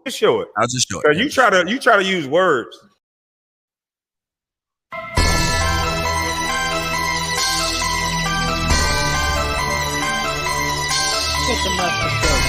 Just show it. I'll just show it. Because you try to use words. Pick them up and show them.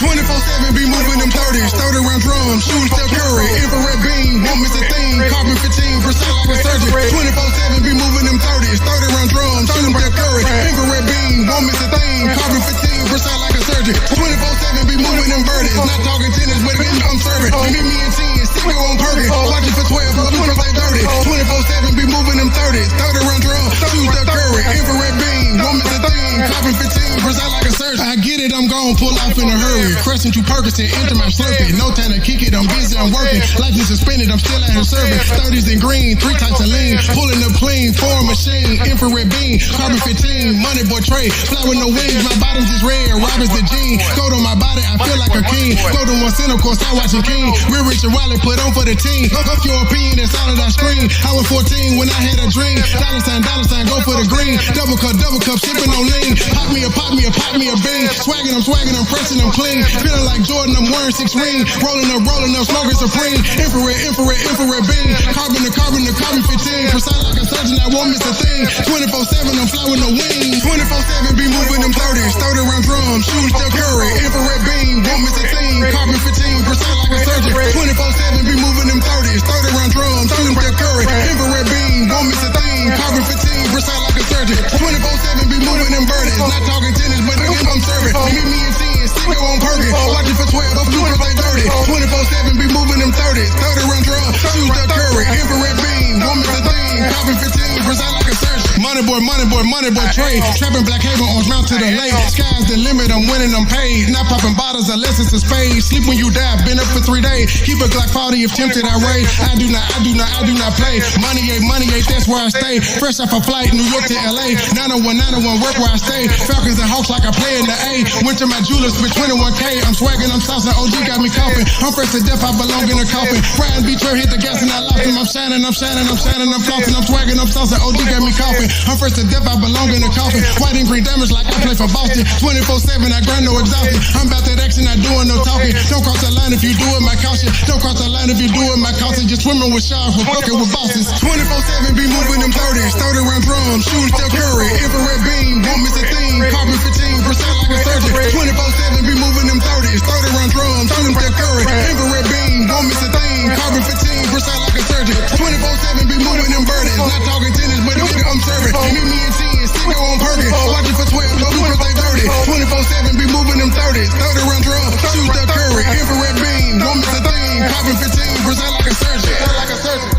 24/7 be moving them 30s, 30 round drums, shooting Steph Curry, infrared beam, won't miss a thing, carbon 15, precise like a surgeon. 24/7 be moving them 30s, 30 round drums, shooting Steph Curry, infrared beam, won't miss a thing, carbon 15, precise like a surgeon. 24/7 be moving them birdies, not talking tennis, but again I'm serving. Meet me in 10, stick it on Perkins, watch it for 12, but we like 30. 24/7 be moving them 30s, 30 round drums, shooting Steph Curry, infrared beam, won't miss a thing, carbon 15, precise like a surgeon. I get it, I'm gone, pull off in a hurry. Crescent to Percocet, enter my slurpee. No time to kick it, I'm busy, I'm working. Life is suspended, I'm still out here serving. 30s in green, 3 types of lean. Pulling up clean, foreign machine, infrared beam, carbon 15, MoneyBoy trade. Fly with no wings, my bottom's is red, Robert's the jean. Gold on my body, I feel like a king. Go to one center, course, I watching King. Real Rich and Wiley put on for the team. Up your opinion, that's all that I scream. I was 14 when I had a dream. Dollar sign, go for the green. Double cup, sipping on lean. Pop me a bean. Swagging, I'm pressing, I'm clean. Feeling like Jordan, I'm wearing 6 rings. Rolling up, smoking supreme. Infrared beam. Carbon to carbon 15. Precise like a surgeon, I won't miss a thing. 24/7, I'm fly with no wings. 24/7, be moving them 30s. 30 round drums, shooting Steph Curry. Infrared beam, won't miss a thing. Carbon 15, precise like a surgeon. 24/7, be moving them 30s. 30 round drums, shooting Steph Curry. Infrared beam, won't miss a thing. Carbon 15, precise like a surgeon. 24/7, be moving them birdies. Not talking tennis, but again I'm serving. Meet me in 10, stick it on Perkins. Watch it for 12, up to like 30. 24/7, be moving them 30s. 30 round drums, shoot Steph Curry. Infrared beam, won't miss a thing. Carbon 15, precise like a surgeon. MoneyBoy trade. Trapping Black Haven, Orange Mount to the lake. Sky's the limit, I'm winning, I'm paid. Not popping bottles unless it's a spade. Sleep when you die, been up for 3 days. Keep a Glock 40 if tempted, I raid. I do not play. Money ain't, that's where I stay. Fresh off a flight, New York to LA. 901, work where I stay. Falcons and Hawks like I play in the A. Went to my jewelers for 21K. I'm swagging, I'm saucing, OG got me coughing. I'm fresh to death, I belong in a coffin. Brian B. Trey hit the gas and I lost him. I'm shining, I'm flossing, I'm swagging, I'm saucing, OG got me coughing. I'm fresh to death, I belong in a coffin. White and green diamonds like I play for Boston. 24/7, I grind no exhaustion. I'm about that action, not doing no talking. Don't cross the line if you do it, my caution. Don't cross the line if you do it, my caution. Just swimming with sharks, we're fucking with bosses. 24/7, be moving them 30s. 30 round drums, shooting Steph Curry. Infrared beam, won't miss a thing. Carbon 15, precise like a surgeon. 24/7, be moving them 30s. 30 round drums, shooting Steph Curry. Infrared beam, won't miss a thing. Carbon 15, precise like a surgeon. 24/7, be moving them birdies. Not talking tennis, but again I'm serving. Meet me in 10, stick it on Perkins. Watch it for 12, go do birthday 30. 24/7, be moving them 30s. 30 round drums, shoot Steph Curry. Infrared beam, won't miss a thing. Carbon 15, precise like a surgeon. Like a surgeon.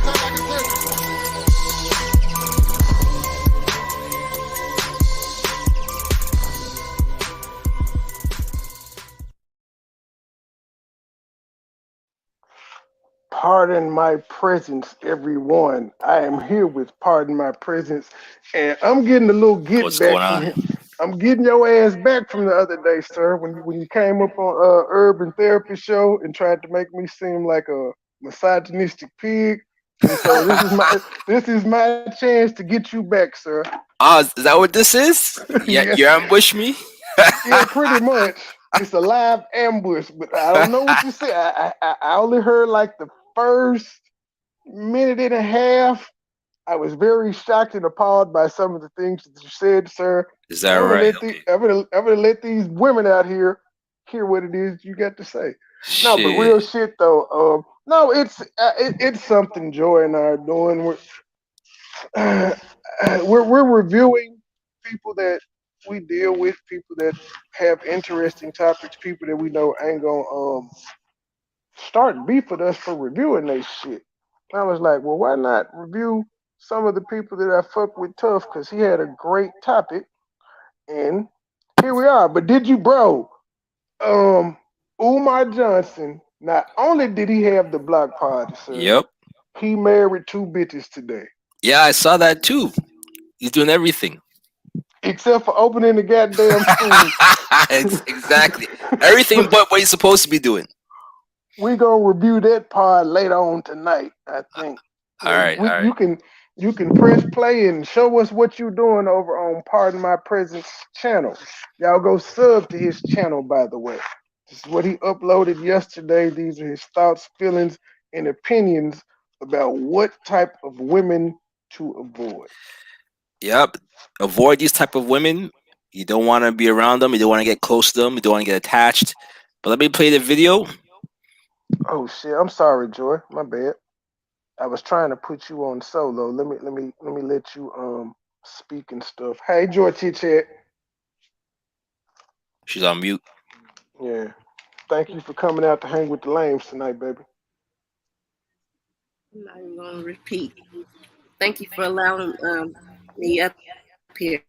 Pardon my presence, everyone. I am here with Pardon My Presence, and I'm getting a little get What's back going from on? him. I'm getting your ass back from the other day, sir, when you came up on Urban Therapy Show and tried to make me seem like a misogynistic pig. And so this is my chance to get you back, sir. Is that what this is? Yeah, Yes. you ambush me? Yeah, pretty much. It's a live ambush, but I don't know what you said. I only heard like the first minute and a half. I was very shocked and appalled by some of the things that you said, sir. Is that right? I'm gonna let these women out here hear what it is you got to say. No, but real shit though. No, it's something Joy and I are doing. We're reviewing people that we deal with, people that have interesting topics, people that we know ain't gonna start beef with us for reviewing they shit. I was like, well, why not review some of the people that I fuck with tough? Because he had a great topic, and here we are. But did you, bro? Umar Johnson. Not only did he have the block party, sir. Yep. He married 2 bitches today. Yeah, I saw that too. He's doing everything. Except for opening the goddamn school. It's exactly everything but what he's supposed to be doing. We gonna review that part later on tonight, I think. All right. You You can press play and show us what you're doing over on Pardon My Presence channel. Y'all go sub to his channel, by the way. This is what he uploaded yesterday. These are his thoughts, feelings, and opinions about what type of women to avoid. Yep. Avoid these type of women. You don't want to be around them. You don't want to get close to them. You don't want to get attached. But let me play the video. Oh shit! I'm sorry, Joy. My bad. I was trying to put you on solo. Let me let you speak and stuff. Hey, Joy Chit Chat. She's on mute. Yeah. Thank you for coming out to hang with the lames tonight, baby. I'm not even gonna repeat. Thank you for allowing me up here.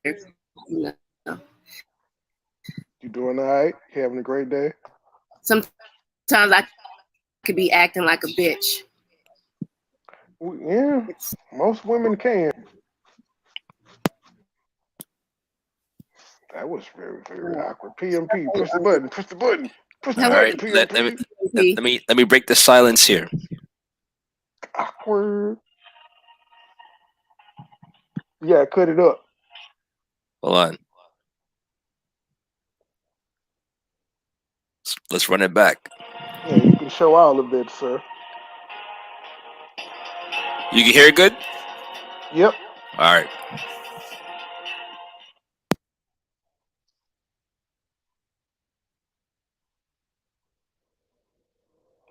You know, You doing all right? You having a great day? sometimes I could be acting like a bitch. Yeah, most women can. That was very, very awkward. PMP, push the button, push the button, push the All Hello, right. button, Let me PMP. let me break the silence here. Awkward. Yeah, cut it up. Hold on. Let's run it back. Yeah, you can show all of that, sir. You can hear it good? Yep. All right.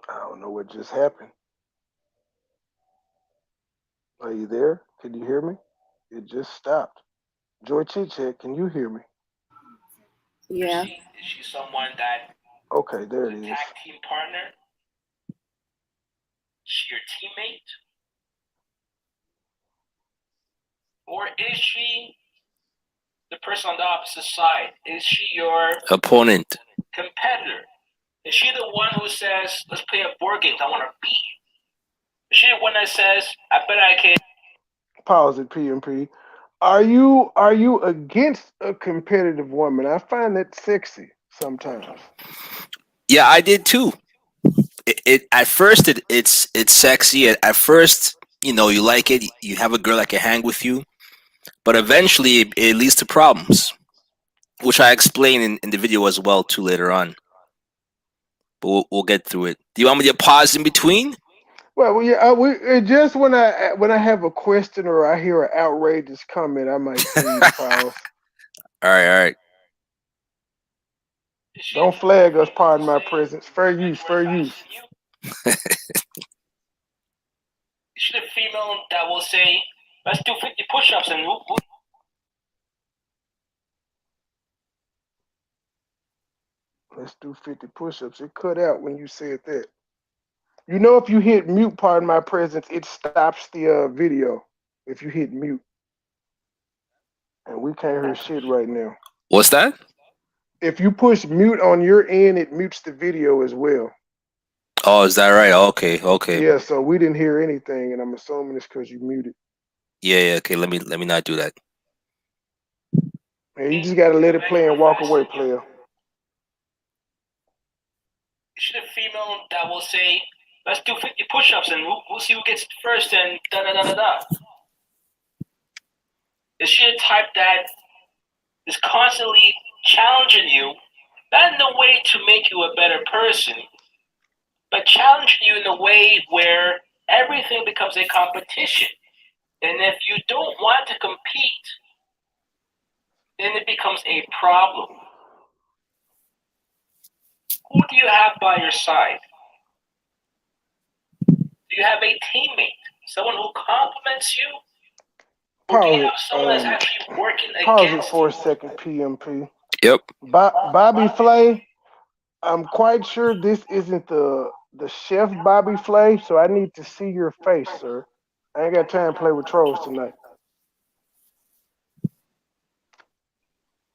I don't know what just happened. Are you there? Can you hear me? It just stopped. Joy Chit Chat, can you hear me? Yeah. Is she someone that Okay, there it is. tag team partner? Is she your teammate? Or is she the person on the opposite side? Is she your opponent? Competitor? Is she the one who says, let's play a board game, I want to beat you? Is she the one that says, I bet I can? Pause it, PMP. Are you against a competitive woman? I find that sexy sometimes. Yeah, I did too. It at first it's sexy. At first, you like it. You have a girl that can hang with you, but eventually it leads to problems, which I explain in the video as well too later on. But we'll get through it. Do you want me to pause in between? Well, yeah, just when I have a question or I hear an outrageous comment, I might tell you to pause. All right, all right. Don't flag us, pardon my presence. Fair use, fair use. Is she the female that will say, let's do 50 push-ups and whoop, whoop? Let's do 50 push-ups. It cut out when you said that. You know, if you hit mute, pardon my presence, it stops the video. If you hit mute, and we can't hear shit right now. What's that? If you push mute on your end, it mutes the video as well. Oh, is that right? Okay, okay. Yeah, so we didn't hear anything, and I'm assuming it's because you muted. Yeah, okay. Let me not do that. Man, you just gotta let it play and walk away, player. Is she the female that will say, let's do 50 push-ups and we'll see who gets first and da-da-da-da-da? Is she the type that is constantly challenging you, not in a way to make you a better person, but challenging you in a way where everything becomes a competition? And if you don't want to compete, then it becomes a problem. Who do you have by your side? Do you have a teammate? Someone who compliments you? Or do you have someone that's actually working Pause it against for you? a second, PMP. Yep. Bobby Flay, I'm quite sure this isn't the chef Bobby Flay, so I need to see your face, sir. I ain't got time to play with trolls tonight.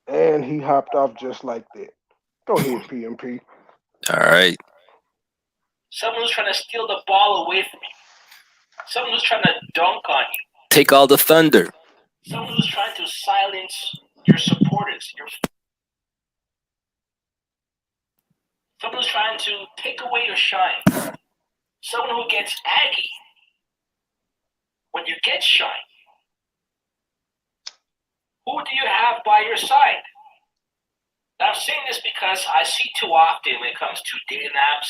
And he hopped off just like that. Go ahead, PMP. All right. Someone who's trying to steal the ball away from you. Someone who's trying to dunk on you. Take all the thunder. Someone who's trying to silence your supporters. Someone who's trying to take away your shine. Someone who gets aggy. when you get shy, who do you have by your side? Now, I'm saying this because I see too often when it comes to dating apps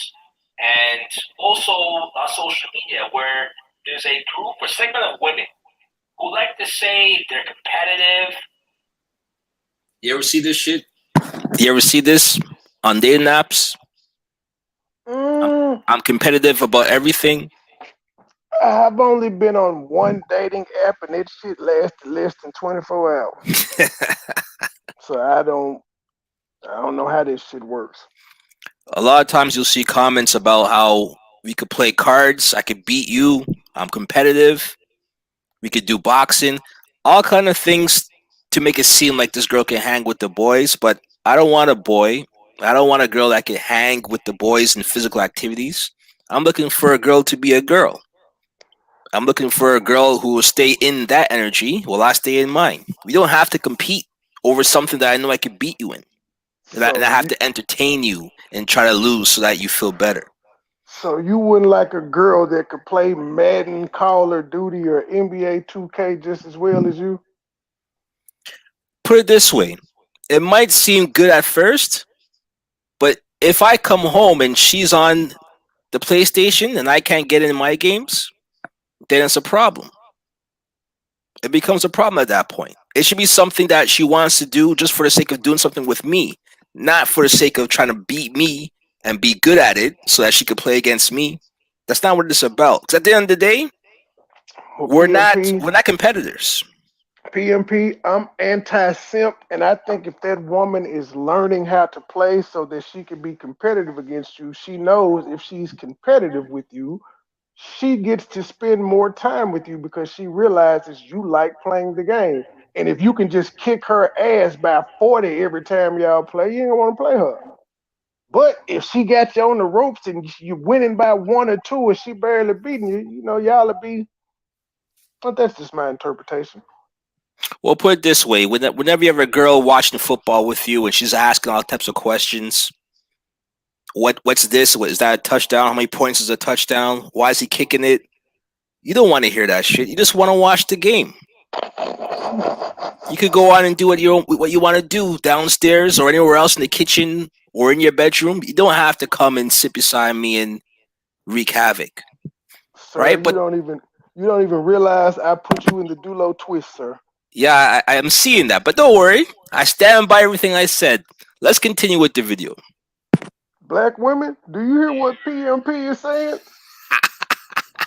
and also social media where there's a group or segment of women who like to say they're competitive. You ever see this shit? You ever see this on dating apps? I'm competitive about everything. I've only been on one dating app, and that shit lasted less than 24 hours. So I don't know how this shit works. A lot of times you'll see comments about how we could play cards. I could beat you. I'm competitive. We could do boxing. All kind of things to make it seem like this girl can hang with the boys. But I don't want a boy. I don't want a girl that can hang with the boys in physical activities. I'm looking for a girl to be a girl. I'm looking for a girl who will stay in that energy while I stay in mine. We don't have to compete over something that I know I could beat you in. And I have to entertain you and try to lose so that you feel better. So you wouldn't like a girl that could play Madden, Call of Duty, or NBA 2K just as well as you? Put it this way. It might seem good at first, but if I come home and she's on the PlayStation and I can't get in my games, then it's a problem. It becomes a problem at that point. It should be something that she wants to do just for the sake of doing something with me, not for the sake of trying to beat me and be good at it so that she could play against me. That's not what it's about. Because at the end of the day, we're not competitors. PMP, I'm anti-simp, and I think if that woman is learning how to play so that she can be competitive against you, she knows if she's competitive with you, she gets to spend more time with you because she realizes you like playing the game. And if you can just kick her ass by 40 every time y'all play, you ain't gonna want to play her. But if she got you on the ropes and you're winning by 1 or 2 and she barely beating you, you know, y'all will be. But that's just my interpretation. Well, put it this way: whenever you have a girl watching football with you and she's asking all types of questions, what's this? What is that a touchdown? How many points is a touchdown? Why is he kicking it? You don't want to hear that shit. You just want to watch the game. You could go on and do what you want to do downstairs or anywhere else in the kitchen or in your bedroom. You don't have to come and sit beside me and wreak havoc. Sir, right? But you don't even realize I put you in the Dulo twist, sir. yeah, I am seeing that. But don't worry. I stand by everything I said. Let's continue with the video. Black women, do you hear what PMP is saying?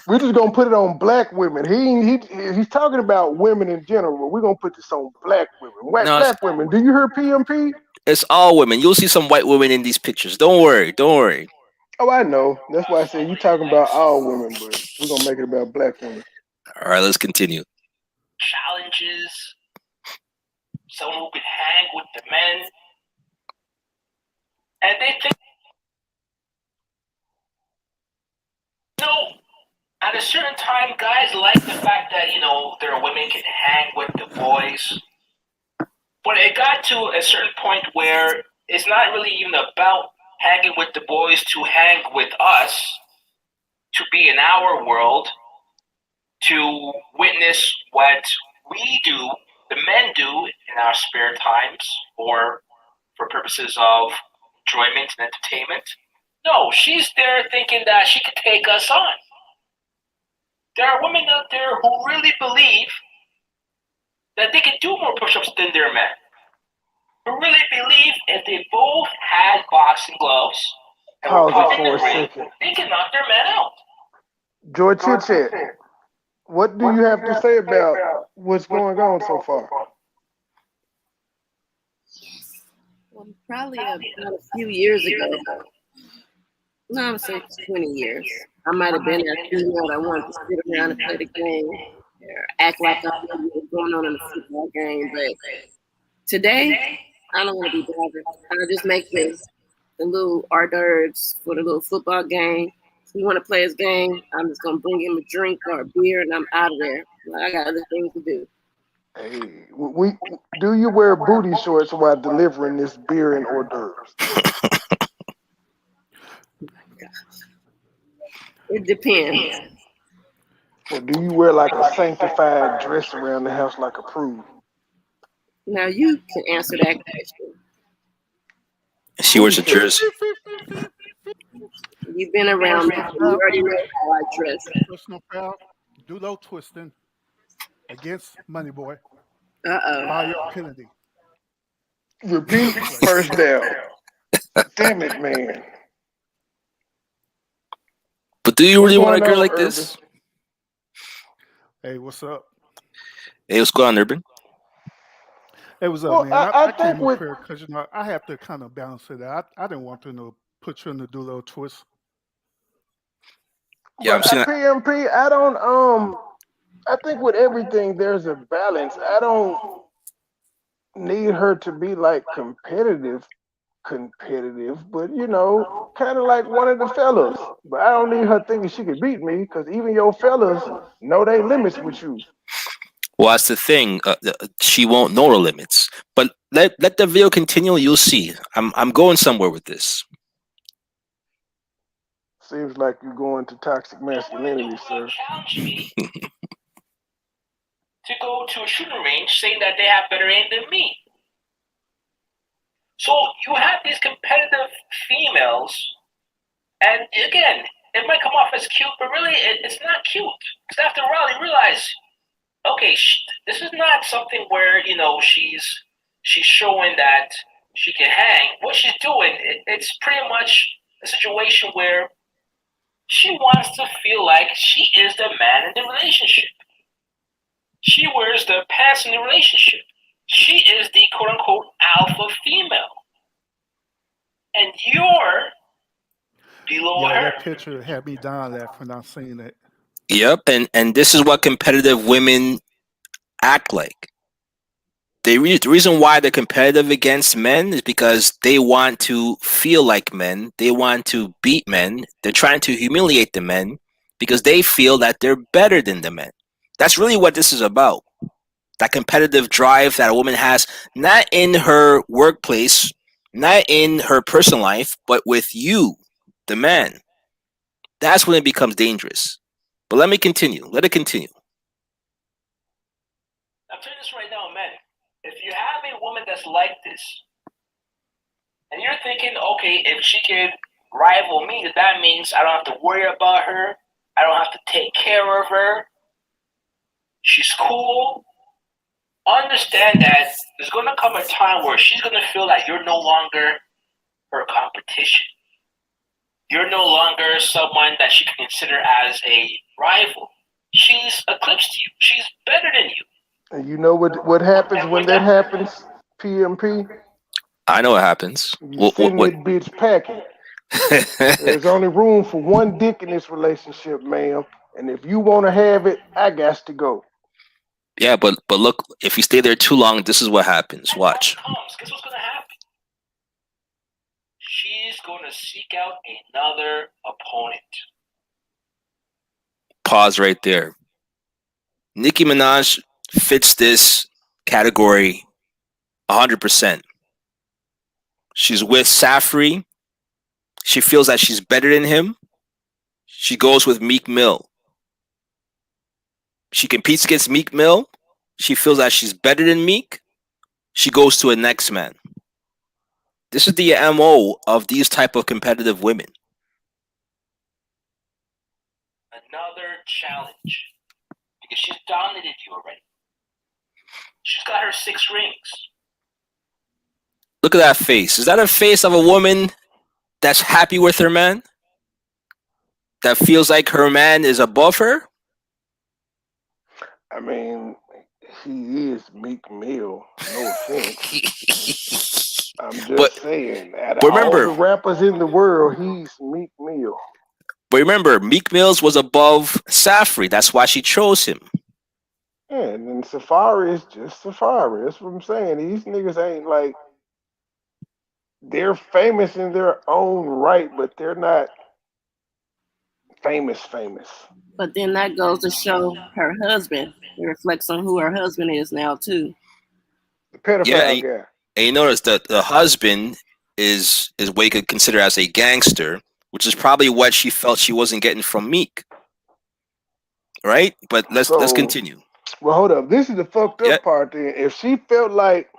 We're just gonna put it on black women. He's talking about women in general. But we're gonna put this on black women. Black women, do you hear PMP? It's all women. You'll see some white women in these pictures. Don't worry. Don't worry. Oh, I know. That's why I said you talking about all women, but we're gonna make it about black women. All right, let's continue. Challenges. Someone who can hang with the men. And they think, at a certain time, guys like the fact that, their women can hang with the boys. But it got to a certain point where it's not really even about hanging with the boys to hang with us, to be in our world, to witness what we do, the men do in our spare times, or for purposes of enjoyment and entertainment. No, she's there thinking that she could take us on. There are women out there who really believe that they can do more push-ups than their men. Who really believe if they both had boxing gloves and were pumping the ring, they can knock their men out. George Chit, what do you have to say about what's going on so far? Well, probably about a few years ago. No, I would say 20 years. I might have been that female that wanted to sit around and play the game or act like I knew what was going on in the football game. But today, I don't want to be bothered. I just make the little hors d'oeuvres for the little football game. If you want to play his game, I'm just going to bring him a drink or a beer and I'm out of there. I got other things to do. Hey, do you wear booty shorts while delivering this beer and hors d'oeuvres? It depends. Or do you wear like a sanctified dress around the house like a prude? Now you can answer that question. She wears a jersey. You've been around me. You already know how I dress. Personal foul. Dulo twisting against MoneyBoy. Uh-oh. Fire Kennedy. Repeat first down. Damn it, man. But do you really What's want a going girl on, like Urban? this? Hey, what's up? Hey, what's going on, Urban? Hey, what's up, Well, man? I I think came up with here because I have to kind of balance it out. I didn't want to put you in the Dulo twist. Yeah, I'm but seeing. PMP, I don't I think with everything there's a balance. I don't need her to be like competitive, but kind of like one of the fellas. But I don't need her thinking she could beat me, because even your fellas know they limits with you. Well, that's the thing. She won't know her limits. But let the video continue. You'll see. I'm going somewhere with this. Seems like you're going to toxic masculinity, sir. Challenge me to go to a shooting range, saying that they have better aim than me. So you have these competitive females, and again, it might come off as cute, but really, it's not cute. Because after a while, you realize, okay, this is not something where she's showing that she can hang. What she's doing, it's pretty much a situation where she wants to feel like she is the man in the relationship. She wears the pants in the relationship. She is the quote-unquote alpha female. And you're below Yeah, her. that picture had me dying laughing when I seen it. Yep, and this is what competitive women act like. The reason why they're competitive against men is because they want to feel like men. They want to beat men. They're trying to humiliate the men because they feel that they're better than the men. That's really what this is about. That competitive drive that a woman has, not in her workplace, not in her personal life, but with you, the man. That's when it becomes dangerous. But let me continue. Let it continue. I'm telling you this right now, men. If you have a woman that's like this, and you're thinking, okay, if she could rival me, that means I don't have to worry about her. I don't have to take care of her. She's cool. Understand that there's going to come a time where she's going to feel that you're no longer her competition. You're no longer someone that she can consider as a rival. She's eclipsed you. She's better than you. And you know what happens when that happens, PMP? I know what happens. You send that bitch packing. There's only room for one dick in this relationship, ma'am. And if you want to have it, I got to go. Yeah, but look, if you stay there too long, this is what happens. Watch. Guess what's going to happen? She's going to seek out another opponent. Pause right there. Nicki Minaj fits this category 100%. She's with Safri. She feels that she's better than him. She goes with Meek Mill. She competes against Meek Mill. She feels that she's better than Meek. She goes to a next man. This is the MO of these type of competitive women. Another challenge. Because she's dominated you already. She's got her 6 rings. Look at that face. Is that a face of a woman that's happy with her man? That feels like her man is above her? I mean, he is Meek Mill. No offense. I'm just saying. Out of all the rappers in the world, he's Meek Mill. But remember, Meek Mills was above Safri. That's why she chose him. Yeah, and then Safari is just Safari. That's what I'm saying. These niggas ain't like, they're famous in their own right, but they're not famous. But then that goes to show her husband. It reflects on who her husband is now too. The pedophile guy. And you notice that the husband is what you could consider as a gangster, which is probably what she felt she wasn't getting from Meek. right? But let's So, continue. well, hold up. This is the fucked up Yeah. part. Then, if she felt like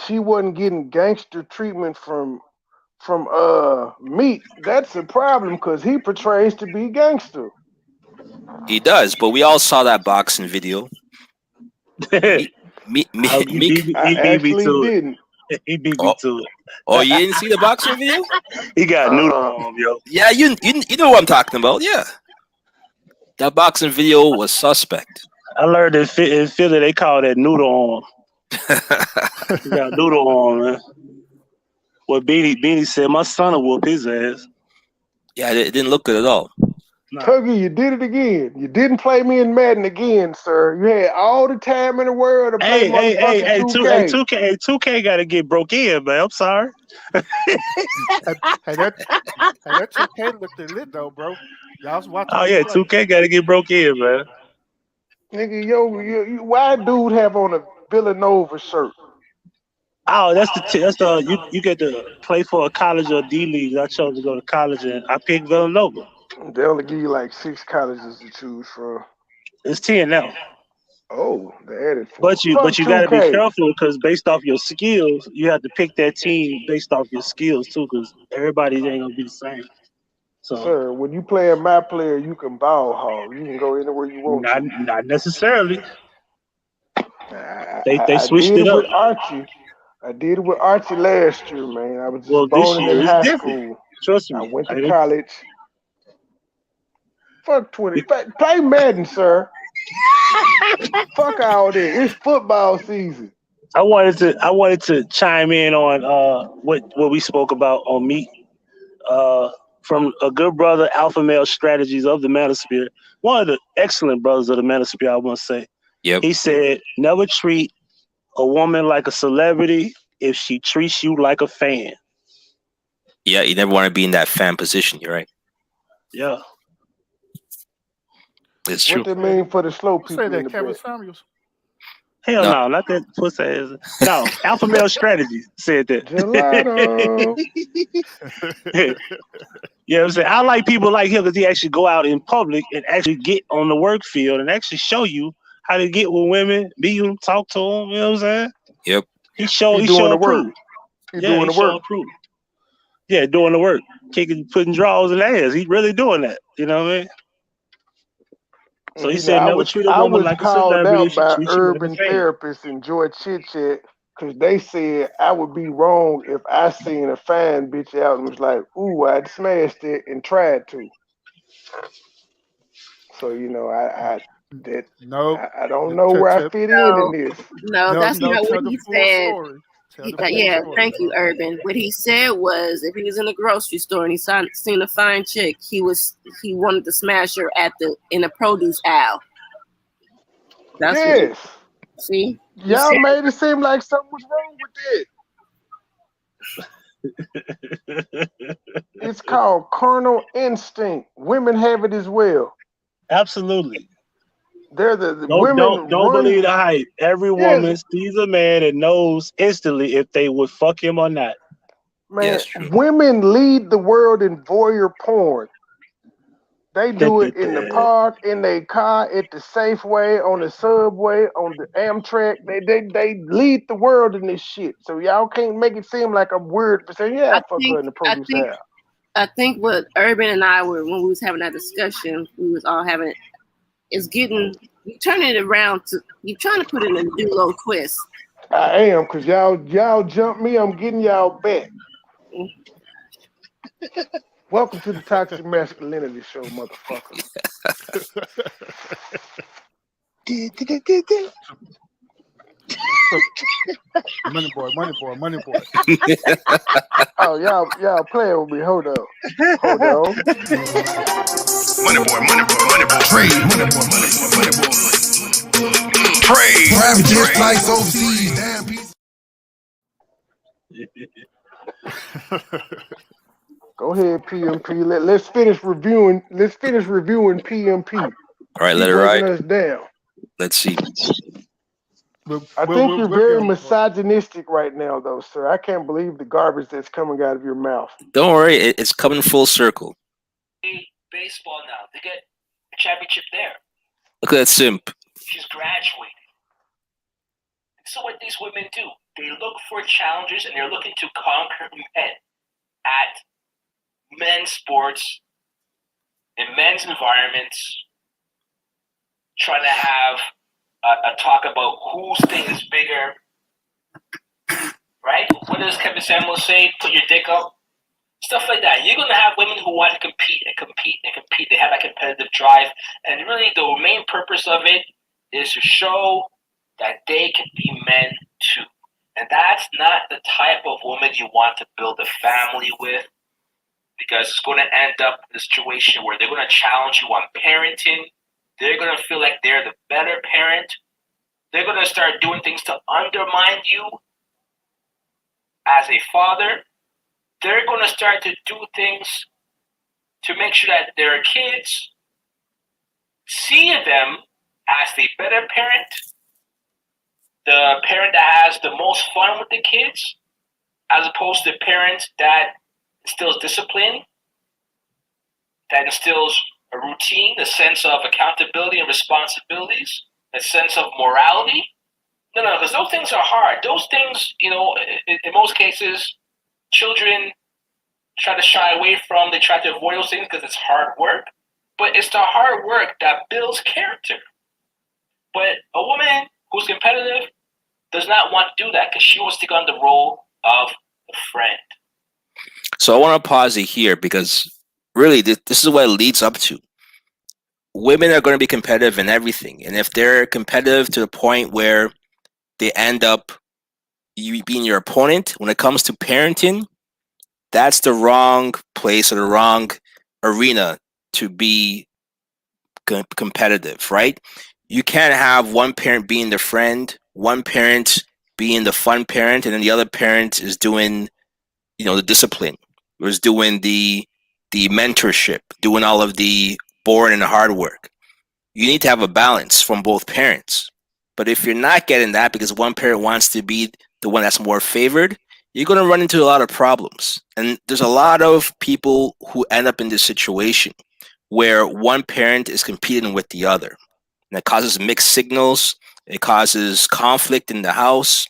she wasn't getting gangster treatment from Meat, that's a problem because he portrays to be gangster. He does, but we all saw that boxing video. Me, He Meek. I beat me actually to didn't. it. He beat me Oh, to oh, you didn't see the boxing video? it. He got noodle Uh-uh. on him, yo. Yeah, you know what I'm talking about. Yeah, that boxing video was suspect. I learned in Philly they call that noodle on. He got noodle on, man. What Beanie said, my son will whoop his ass. Yeah, it didn't look good at all. Nah. Tuggy, you did it again. You didn't play me in Madden again, sir. You had all the time in the world to play motherfucking 2K. 2K got to get broke in, man. I'm sorry. Hey, that 2K looked lit though, bro. Y'all was watching. Oh yeah, 2K got to get broke in, man. Nigga, yo, why dude have on a Villanova shirt? Oh, that's the you get to play for a college or D league. I chose to go to college and I picked Villanova. They only give you like 6 colleges to choose from. It's 10 now. Oh, they added 4. But you Fuck got to be 2K. careful because based off your skills, you have to pick that team based off your skills too. Because everybody ain't gonna be the same. So Sir, when you play my player, you can ball hog. You can go anywhere you want not necessarily. to. They switched did it up. with Archie. I did it with Archie last year, man. I was just Well, this boning year in is high different. school. Trust I me. went to college. Fuck 20. Play Madden, sir. Fuck all this. It's football season. I wanted to chime in on what we spoke about on Meat from a good brother, Alpha Male Strategies of the Manosphere. One of the excellent brothers of the Manosphere, I want to say. Yep. He said, never treat a woman like a celebrity if she treats you like a fan. Yeah, you never want to be in that fan position. You're right. Yeah. It's true. What that mean for the slow Say people in that, the Kevin back? Samuels. Hell No. no, not that pussy ass. No, Alpha Male Strategies said that. Gelato. Yeah, I'm saying I like people like him because he actually go out in public and actually get on the work field and actually show you how to get with women, meet them, talk to them. You know what I'm saying? Yep. He show doing the and prove. work. He Yeah, doing he the show work. and prove. Yeah, doing the work, putting draws in ass. He really doing that. You know what I mean? So he You know, said, never treat a I woman was like a called celebrity out if she by treats you like a urban fan. therapists in Joy Chit Chat because they said I would be wrong if I seen a fine bitch out and was like, ooh, I'd smashed it and tried to. So, you know, I don't know where I fit in this. No, that's not tell what the he full said. story. Tell the full Yeah, story. thank you, Urban. What he said was, if he was in a grocery store and he seen a fine chick, he wanted to smash her in the produce aisle. That's Yes. what. See, Y'all made it seem like something was wrong with that. It's called carnal instinct. Women have it as well. Absolutely. They're the Don't women believe the hype. Every woman sees a man and knows instantly if they would fuck him or not. Man, women lead the world in voyeur porn. They do it in the park, in their car, at the Safeway, on the subway, on the Amtrak. They lead the world in this shit. So y'all can't make it seem like I'm weird for saying, yeah, I fuck her in the produce aisle. I think what Urban and I were, when we was having that discussion, we was all having it, is getting, you turning it around to, you trying to put it in a do-lo twist. I am, because y'all jump me, I'm getting y'all back. Welcome to the Toxic Masculinity Show, motherfucker. Money boy. Oh, y'all playing with me. Hold on. Money boy. Trade. Money boy. Trade. Private jet flights overseas. Damn piece. Go ahead, PMP. Let's finish reviewing. PMP. All right, let it ride. ride. Us down. Let's see. I think you're very misogynistic right now, though, sir. I can't believe the garbage that's coming out of your mouth. Don't worry, it's coming full circle. Baseball now. They get a championship there. Look at that simp. She's graduating. So what these women do, they look for challenges and they're looking to conquer men at men's sports, in men's environments, trying to have a talk about whose thing is bigger, right? What does Kevin Samuels say? Put your dick up. Stuff like that. You're going to have women who want to compete and compete and compete. They have that competitive drive. And really, the main purpose of it is to show that they can be men too. And that's not the type of woman you want to build a family with, because it's going to end up in a situation where they're going to challenge you on parenting. They're going to feel like they're the better parent. They're going to start doing things to undermine you as a father. They're going to start to do things to make sure that their kids see them as the better parent, the parent that has the most fun with the kids, as opposed to parents that instills discipline, that instills a routine, a sense of accountability and responsibilities, a sense of morality. No, because those things are hard. Those things, in most cases, children try to shy away from. They try to avoid those things because it's hard work. But it's the hard work that builds character. But a woman who's competitive does not want to do that because she wants to take on the role of a friend. So I want to pause it here because really this is what it leads up to. Women are going to be competitive in everything. And if they're competitive to the point where they end up you being your opponent when it comes to parenting, that's the wrong place or the wrong arena to be competitive, right? You can't have one parent being the friend, one parent being the fun parent, and then the other parent is doing, the discipline, or is doing the mentorship, doing all of the boring and hard work. You need to have a balance from both parents. But if you're not getting that because one parent wants to be the one that's more favored, you're going to run into a lot of problems. And there's a lot of people who end up in this situation where one parent is competing with the other. And it causes mixed signals. It causes conflict in the house.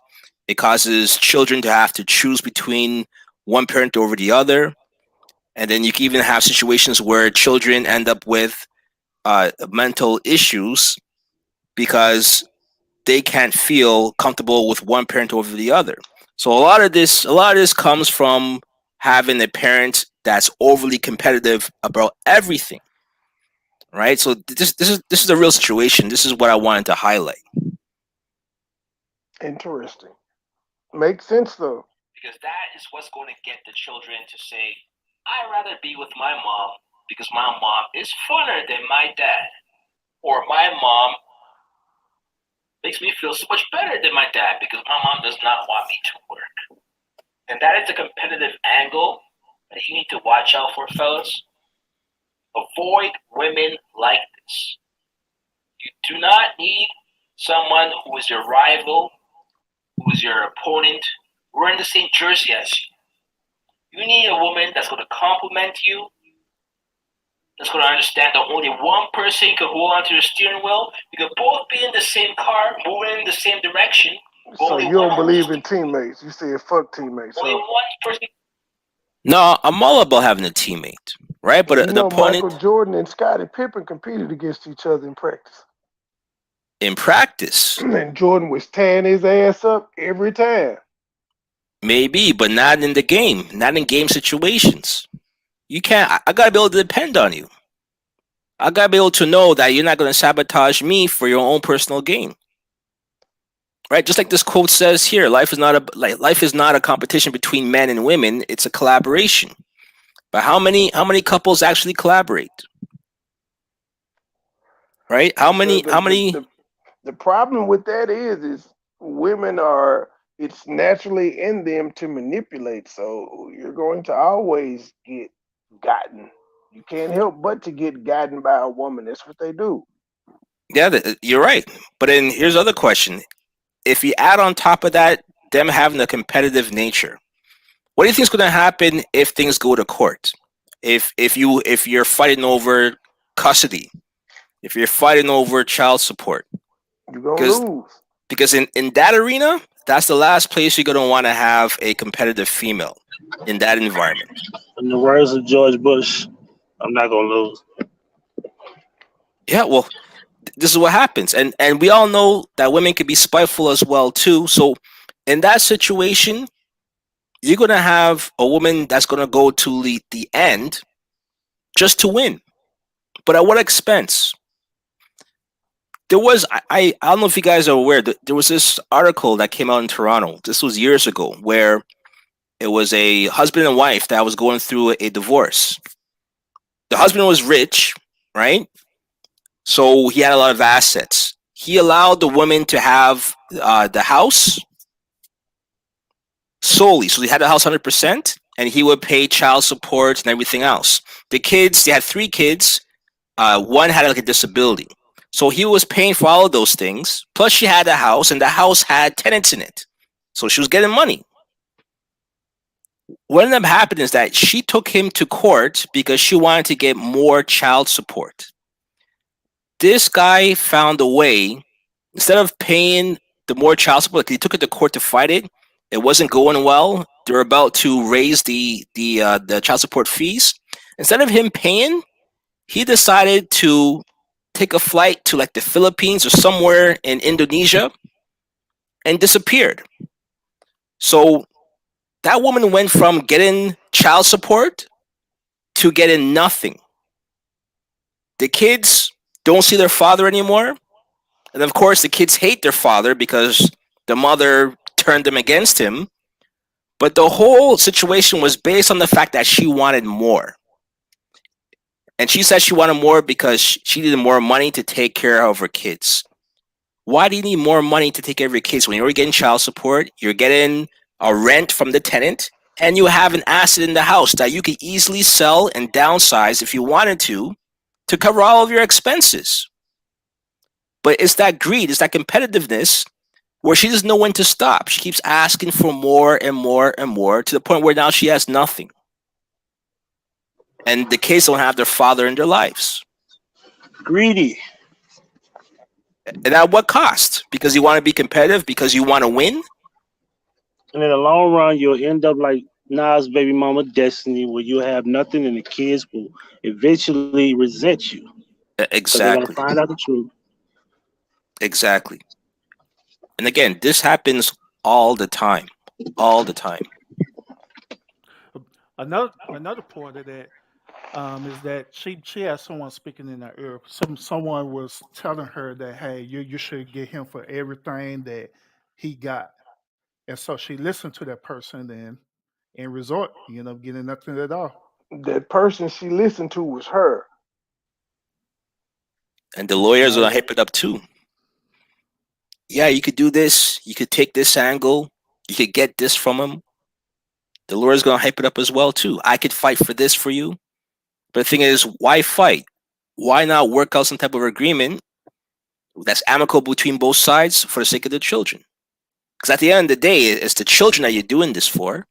It causes children to have to choose between one parent over the other. And then you can even have situations where children end up with mental issues because they can't feel comfortable with one parent over the other. So a lot of this comes from having a parent that's overly competitive about everything, right? So this is a real situation. This is what I wanted to highlight. Interesting. Makes sense though. Because that is what's going to get the children to say, I'd rather be with my mom because my mom is funner than my dad. Or my mom makes me feel so much better than my dad because my mom does not want me to work. And that is the competitive angle that you need to watch out for, fellas. Avoid women like this. You do not need someone who is your rival, who is your opponent, wearing the same jersey as you. You need a woman that's going to compliment you, that's going to understand that only one person can hold onto the steering wheel. You can both be in the same car, moving in the same direction. So you don't believe in teammates. You said fuck teammates. Only one person. No, I'm all about having a teammate, right? But an opponent. Michael Jordan and Scottie Pippen competed against each other in practice. In practice. And Jordan was tearing his ass up every time. Maybe, but not in the game. Not in game situations. You can't. I gotta be able to depend on you. I gotta be able to know that you're not gonna sabotage me for your own personal gain. Right? Just like this quote says here, life is not a competition between men and women. It's a collaboration. But how many couples actually collaborate? Right? How many? The problem with that is women it's naturally in them to manipulate. So you're going to always get gotten. You can't help but to get gotten by a woman. That's what they do. Yeah, you're right. But then here's the other question. If you add on top of that, them having a competitive nature, what do you think is going to happen if things go to court? If you're fighting over custody, if you're fighting over child support. You're gonna Because lose. because in that arena, that's the last place you're gonna want to have a competitive female in that environment. In the words of George Bush, I'm not gonna lose. Yeah, well, this is what happens, and we all know that women can be spiteful as well too. So in that situation, you're gonna have a woman that's gonna go to the end just to win, but at what expense? There was I don't know if you guys are aware that there was this article that came out in Toronto. This was years ago, where it was a husband and wife that was going through a divorce. The husband was rich, right? So he had a lot of assets. He allowed the woman to have the house solely. So they had the house 100%, and he would pay child support and everything else. The kids, they had 3 kids. One had like a disability. So he was paying for all of those things. Plus, she had a house, and the house had tenants in it. So she was getting money. What ended up happening is that she took him to court because she wanted to get more child support. This guy found a way, instead of paying the more child support, he took it to court to fight it. It wasn't going well. They were about to raise the child support fees. Instead of him paying, he decided to take a flight to like the Philippines or somewhere in Indonesia and disappeared. So that woman went from getting child support to getting nothing. The kids don't see their father anymore. And of course, the kids hate their father because the mother turned them against him. But the whole situation was based on the fact that she wanted more. And she said she wanted more because she needed more money to take care of her kids. Why do you need more money to take care of your kids when you're getting child support, you're getting a rent from the tenant, and you have an asset in the house that you could easily sell and downsize if you wanted to cover all of your expenses? But it's that greed, it's that competitiveness where she doesn't know when to stop. She keeps asking for more and more and more to the point where now she has nothing. And the kids don't have their father in their lives. Greedy. And at what cost? Because you want to be competitive? Because you want to win? And in the long run, you'll end up like Nas' baby mama Destiny, where you have nothing, and the kids will eventually resent you because they're gonna Exactly. find out the truth. Exactly. And again, this happens all the time. All the time. Another part of that is that she had someone speaking in her ear. Someone was telling her that, hey, you should get him for everything that he got, and so she listened to that person. Then, in resort, you end up getting nothing at all. That person she listened to was her. And the lawyers Now, will hype it up too. Yeah, you could do this. You could take this angle. You could get this from him. The lawyer's going to hype it up as well too. I could fight for this for you. But the thing is, why fight? Why not work out some type of agreement that's amicable between both sides for the sake of the children? Because at the end of the day, it's the children that you're doing this for.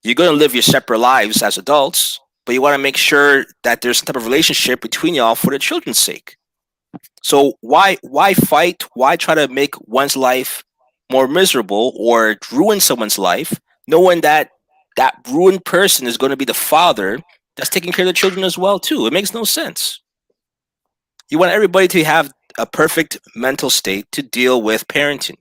You're going to live your separate lives as adults, but you want to make sure that there's some type of relationship between y'all for the children's sake. So why fight? Why try to make one's life more miserable or ruin someone's life, knowing that that ruined person is going to be the father that's taking care of the children as well too? It makes no sense. You want everybody to have a perfect mental state to deal with parenting.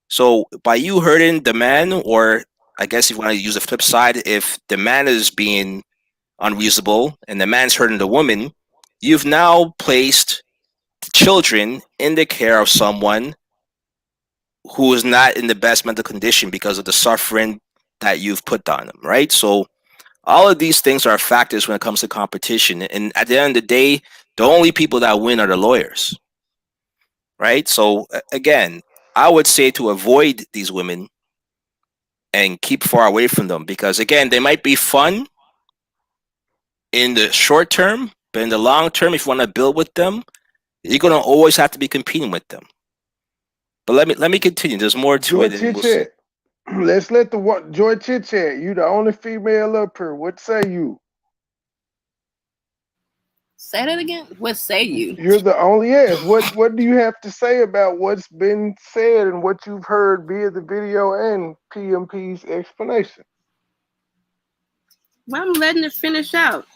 So by you hurting the man, or I guess if you want to use the flip side, if the man is being unreasonable and the man's hurting the woman, you've now placed the children in the care of someone who is not in the best mental condition because of the suffering that you've put on them, right? So all of these things are factors when it comes to competition. And at the end of the day, the only people that win are the lawyers, right? So again, I would say to avoid these women and keep far away from them, because again, they might be fun in the short term, but in the long term, if you want to build with them, you're gonna always have to be competing with them. But let me continue. There's more to Joy it, and Chit we'll see. Chat. Let's let the Joy Chit Chat. You the only female up here. What say you? Say that again. What say you? You're the only yes. What do you have to say about what's been said and what you've heard via the video and PMP's explanation? Well, I'm letting it finish out.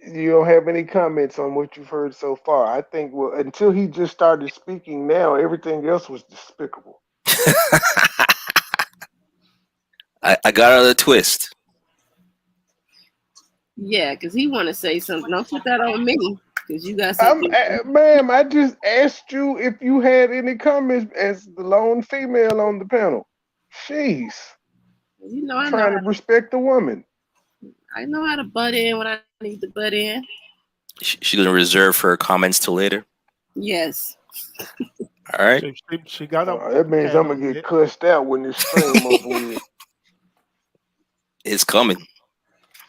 You don't have any comments on what you've heard so far. I think until he just started speaking now, everything else was despicable. I got out of the twist. Yeah, because he want to say something. Don't put that on me, because you got something. Ma'am, I just asked you if you had any comments as the lone female on the panel. Jeez. You know, I trying know to respect the woman. I know how to butt in when I need to butt in. She's going to reserve her comments till later. Yes. All right. She got up. That means I'm going to get cussed out when this stream over with. It's coming.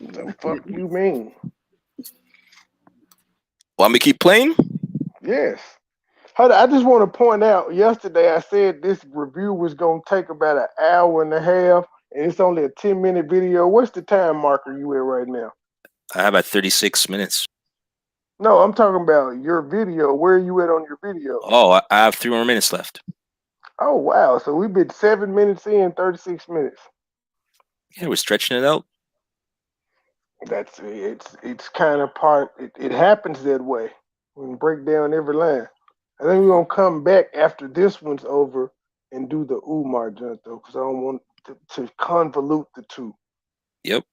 The fuck you mean? Want me to keep playing? Yes. Hold on, I just want to point out, yesterday I said this review was going to take about an hour and a half, and it's only a 10-minute video. What's the time marker you at right now? I have about 36 minutes. No, I'm talking about your video. Where are you at on your video? Oh, I have 3 more minutes left. Oh, wow. So we've been 7 minutes in, 36 minutes. Yeah, we're stretching it out. That's it's kind of part. It happens that way. We can break down every line. I think we're gonna come back after this one's over and do the Umar jump though, because I don't want to convolute the two. Yep.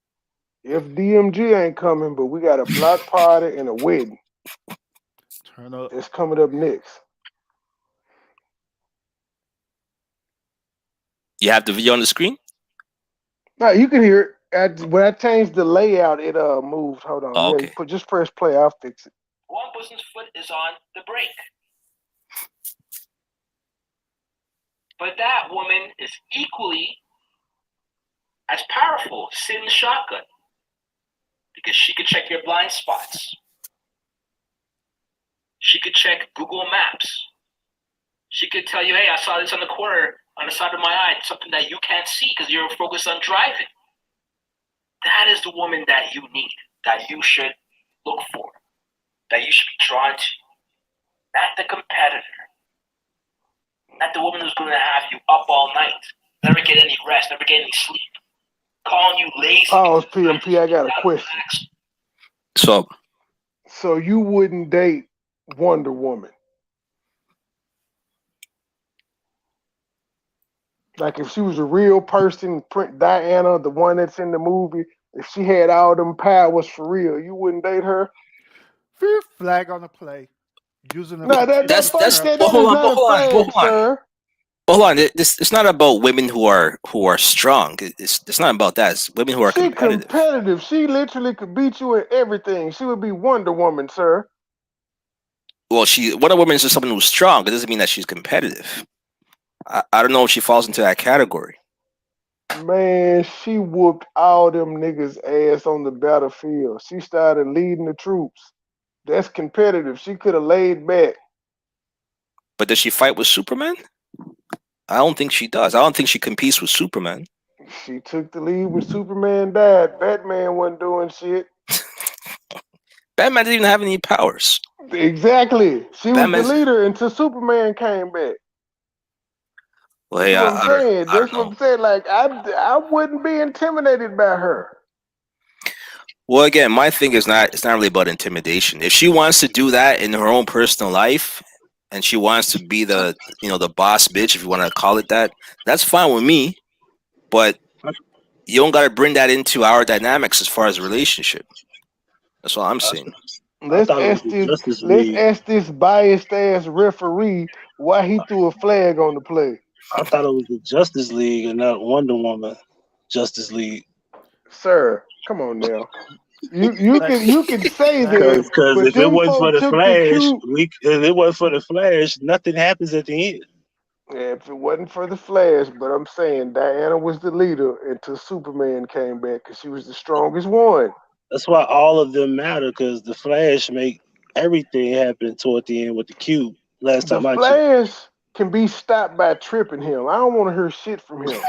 If DMG ain't coming, but we got a block party and a wedding. Turn up. That's coming up next. You have the video on the screen? No, you can hear it. When I changed the layout, it moved. Hold on. Oh, yeah, okay. Just press play. I'll fix it. One person's foot is on the brake. But that woman is equally as powerful sitting in the shotgun because she could check your blind spots. She could check Google Maps. She could tell you, hey, I saw this on the corner on the side of my eye, something that you can't see because you're focused on driving. That is the woman that you need, that you should look for, that you should be drawn to. Not the competitor. Not the woman who's going to have you up all night, never get any rest, never get any sleep, calling you lazy. Pause, PMP. I got a question. So you wouldn't date Wonder Woman? Like if she was a real person, Diana, the one that's in the movie, if she had all them powers for real, you wouldn't date her? Flag on the play. Using the hold on. It's not about women who are strong. It's not about that. It's women who are competitive. She literally could beat you in everything. She would be Wonder Woman, sir. Well, Wonder Woman is just someone who's strong. It doesn't mean that she's competitive. I don't know if she falls into that category. Man, she whooped all them niggas' ass on the battlefield. She started leading the troops. That's competitive. She could have laid back. But does she fight with Superman? I don't think she does. I don't think she competes with Superman. She took the lead when Superman died. Batman wasn't doing shit. Batman didn't even have any powers. Exactly. She was the leader until Superman came back. Well, hey, That's what I'm saying. Like, I wouldn't be intimidated by her. Well, again, my thing is it's not really about intimidation. If she wants to do that in her own personal life and she wants to be the boss bitch, if you want to call it that, that's fine with me. But you don't got to bring that into our dynamics as far as a relationship. That's all I'm saying. Let's ask this biased ass referee why he threw a flag on the play. I thought it was the Justice League and not Wonder Woman. Justice League. Sir, come on now. You can say that because if it wasn't for the Flash, nothing happens at the end. Yeah, if it wasn't for the Flash, but I'm saying Diana was the leader until Superman came back because she was the strongest one. That's why all of them matter, because the Flash make everything happen toward the end with the cube. can be stopped by tripping him. I don't want to hear shit from him.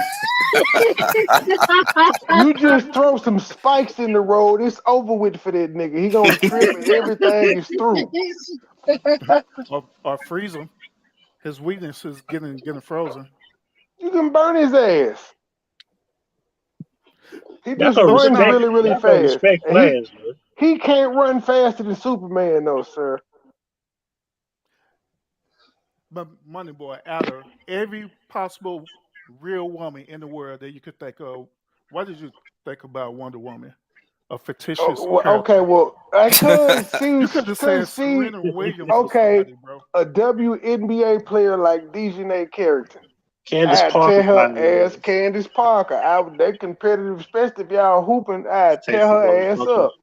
You just throw some spikes in the road, it's over with for that nigga. He gonna trip and everything is through. Or freeze him. His weakness is getting frozen. You can burn his ass. He Y'all just can runs respect, really, really y'all can fast. respect And players, man. he can't run faster than Superman, though, sir. But MoneyBoy, out of every possible real woman in the world that you could think of, what did you think about Wonder Woman? A fictitious Oh, well, okay, character. well, cause You could have said she, Serena Williams or okay, somebody, bro. a WNBA player like Dejanay Carrington. Candace I'd Parker tell her finally ass is. Candace Parker. They competitive, especially if y'all hooping. I'd tear Sexy her ass motherfucker. up.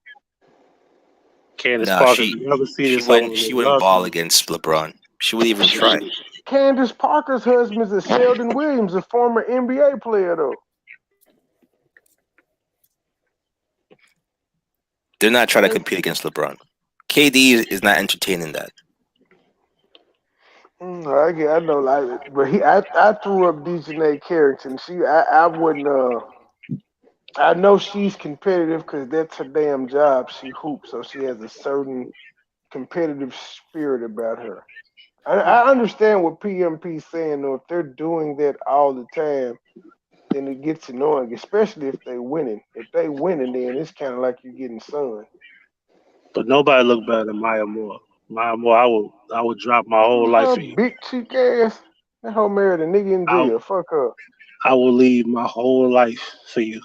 Candace Nah, Parker, you never see this over she with wouldn't ball nothing. against LeBron. She wouldn't even try. Candace Parker's husband is Sheldon Williams, a former NBA player, though. They're not trying to compete against LeBron. KD is not entertaining that. I know, like, but I threw up Dejanay Carrington. I wouldn't. I know she's competitive because that's her damn job. She hoops, so she has a certain competitive spirit about her. I understand what PMP's saying though. If they're doing that all the time, then it gets annoying, especially if they winning. If they winning, then it's kind of like you're getting sun. But nobody look better than Maya Moore. Maya Moore, I would drop my whole life Her for you. big cheek ass. That hoe married a nigga in jail. Fuck her. I will leave my whole life for you.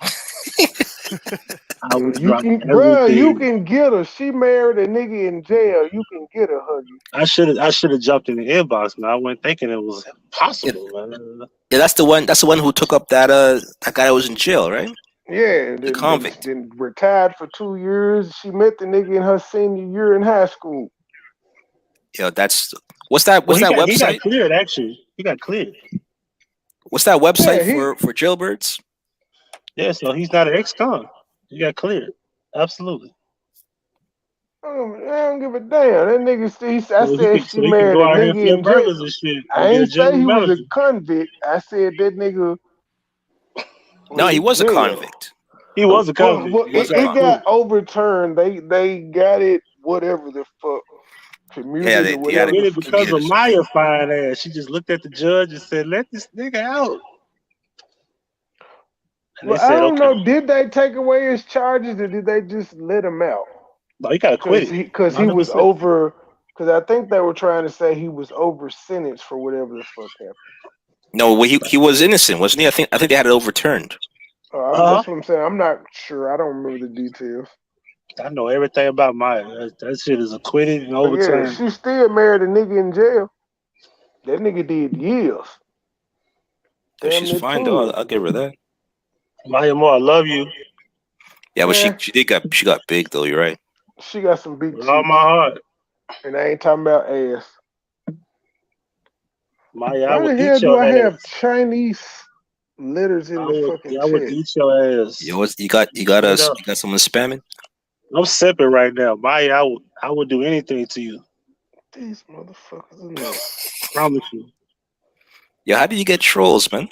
I would You drop can, bruh, you everything. can get her. She married a nigga in jail. You can get her, Huggy. I should have jumped in the inbox, man. I wasn't thinking it was possible, man. Yeah, that's the one. That's the one who took up that guy that was in jail, right? Yeah, The convict. then retired for 2 years. She met the nigga in her senior year in high school. Yeah, that's what's that Well, website? he got cleared, actually. He got cleared. What's that website Yeah, for jailbirds? Yeah, so he's not an ex-con. He got cleared. Absolutely. I don't give a damn. That nigga, I So said she he can married go a out here and nigga flip in jail. burgers and shit I and be a ain't say general he was a manager. convict. I said that nigga No, he in was a jail. convict. He was a convict. Well, He was a it convict. got overturned. They got it, whatever the fuck, Yeah, commuted they or had whatever Did the it fuck. because commuted of or something. Maya fine ass. She just looked at the judge and said, "Let this nigga out." And they Well, I said, don't "Okay." know. Did they take away his charges or did they just let him out? No, he got acquitted. Because he was 100%. over. Because I think they were trying to say he was over sentenced for whatever the fuck happened. No, well, he was innocent, wasn't he? I think they had it overturned. That's what I'm saying. I'm not sure. I don't remember the details. I know everything about Maya. That shit is acquitted and But yeah, overturned. she still married a nigga in jail. That nigga did years. If Damn she's near fine, 10. though, I'll give her that. Maya Moore, I love you Yeah, but Yeah. she got big though. You're right. She got some big with all cheeks. my heart. And I ain't talking about ass. Maya, I Why would the hell eat do your I have ass. Chinese letters in the fucking I would chat? eat your ass. You got Straight up. you got someone spamming. I'm sipping right now. Maya, I would do anything to you. These motherfuckers are nuts. Promise you. Yeah, how do you get trolls, man?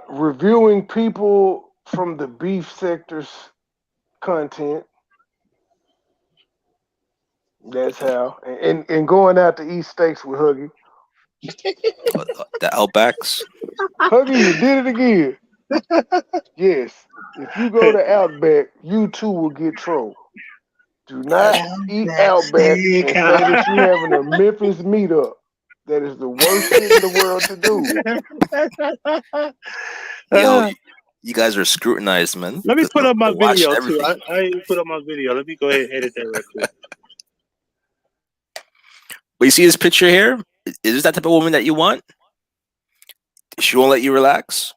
Reviewing people from the beef sector's content. That's how. And going out to eat steaks with Huggy. The Outbacks. Huggy, you did it again. Yes. If you go to Outback, you too will get trolled. Do not eat Outback and say that you having a Memphis meetup. That is the worst shit in the world to do. Yo, you guys are scrutinized, man. Let me put up my They're watching video too. everything. I ain't put up my video. Let me go ahead and edit that right quick. But you see this picture here? Is this that type of woman that you want? She won't let you relax?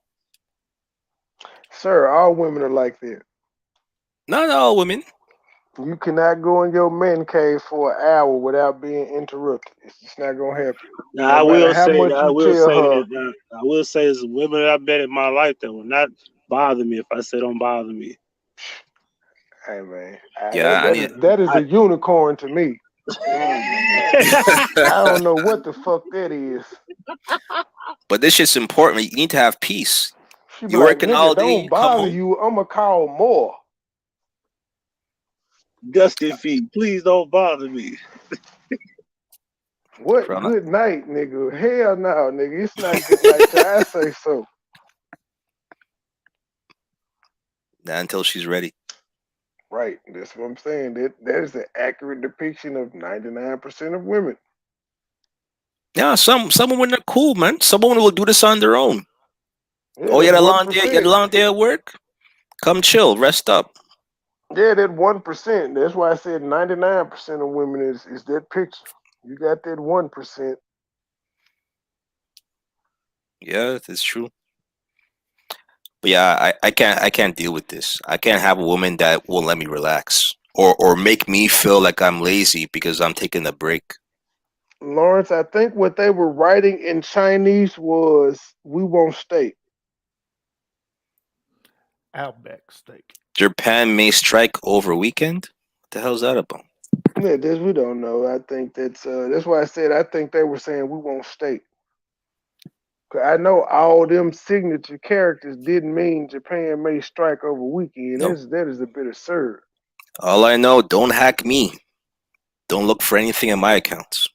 Sir, all women are like that. Not all women. You cannot go in your man cave for an hour without being interrupted. It's just not gonna happen. Now, No I will matter how say much that. I you will tell say her. that. I will say, there's women I met in my life that will not bother me if I say don't bother me. Hey man, Yeah, that is a unicorn to me. I don't know what the fuck that is. But this shit's important. You need to have peace. She be You like, working all nigga, day, don't you come bother home. you. I'ma call more. Dusty feet, please don't bother me. What Bro, good night, nigga? Hell no, nigga. It's not good night till I say so. not until she's ready. Right. That's what I'm saying. That is an accurate depiction of 99% of women. Yeah, some women are cool, man. Some women will do this on their own. Yeah, Oh, you that had a long day. You had a 1%. long day at work. Come chill, rest up. Yeah, that 1%. That's why I said 99% of women is that picture. You got that 1%. Yeah, that's true. But yeah, I can't deal with this. I can't have a woman that won't let me relax or make me feel like I'm lazy because I'm taking a break. Lawrence, I think what they were writing in Chinese was "we won't stay." Outback steak. Japan may strike over weekend. What the hell's that about? Yeah, this we don't know. I think that's why I said I think they were saying we won't stay. 'Cause I know all them signature characters didn't mean Japan may strike over weekend. Nope. That is a bit absurd. All I know, don't hack me. Don't look for anything in my accounts.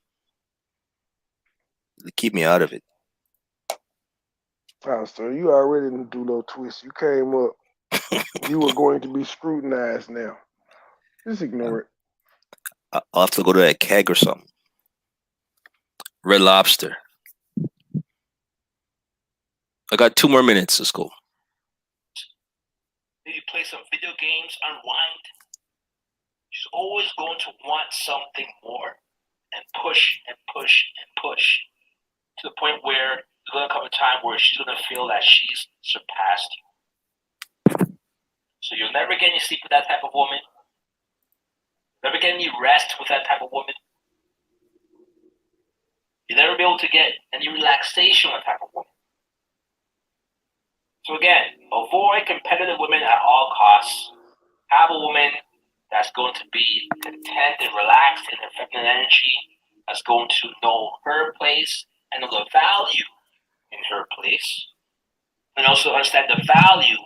Keep me out of it. Oh, so you already didn't do no twist. You came up. You were going to be scrutinized now. Just ignore it. I'll have to go to a keg or something. Red Lobster. I got 2 more minutes. Let's go. Maybe play some video games, unwind. She's always going to want something more and push and push and push to the point where there's going to come a time where she's going to feel that she's surpassed you. So you'll never get any sleep with that type of woman. Never get any rest with that type of woman. You'll never be able to get any relaxation with that type of woman. So again, avoid competitive women at all costs. Have a woman that's going to be content and relaxed in her feminine energy, that's going to know her place and know the value in her place, and also understand the value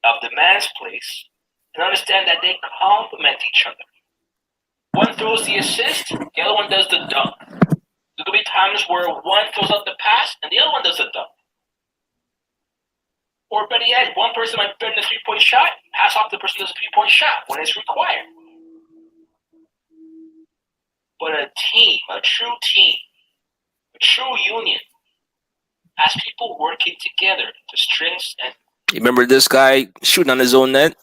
of the man's place, and understand that they complement each other. One throws the assist, the other one does the dunk. There could be times where one throws out the pass and the other one does the dunk. Or better yet, one person might bend the 3-point shot, pass off the person who does a 3-point shot when it's required. But a team, a true union, has people working together to strengths and. You remember this guy shooting on his own net?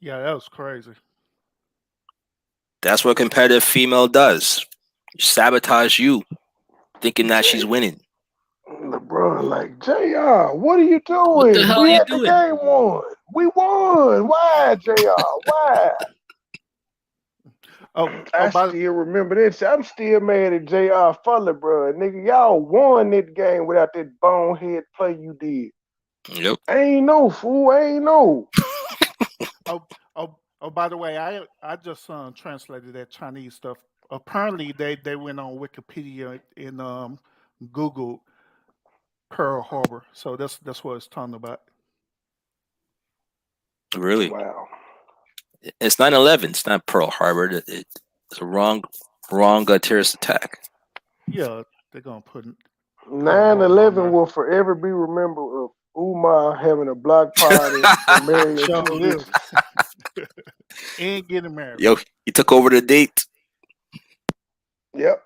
Yeah, that was crazy. That's what a competitive female does. Sabotage you, thinking that she's winning. LeBron, like, JR, what are you doing? What the hell We are you had doing? the game won. We won. Why, JR? Why? I still remember this. I'm still mad at JR Fuller, bro. Nigga, y'all won that game without that bonehead play you did. Yep. Ain't no fool. Ain't no. Oh, by the way, I just translated that Chinese stuff. Apparently, they went on Wikipedia and Google Pearl Harbor. So that's what it's talking about. Really? Wow. It's 9/11. It's not Pearl Harbor. It's a wrong terrorist attack. Yeah, they're gonna put 9/11 will forever be remembered of Umar having a block party and marrying two bitches. And getting married. Yo, he took over the date. Yep.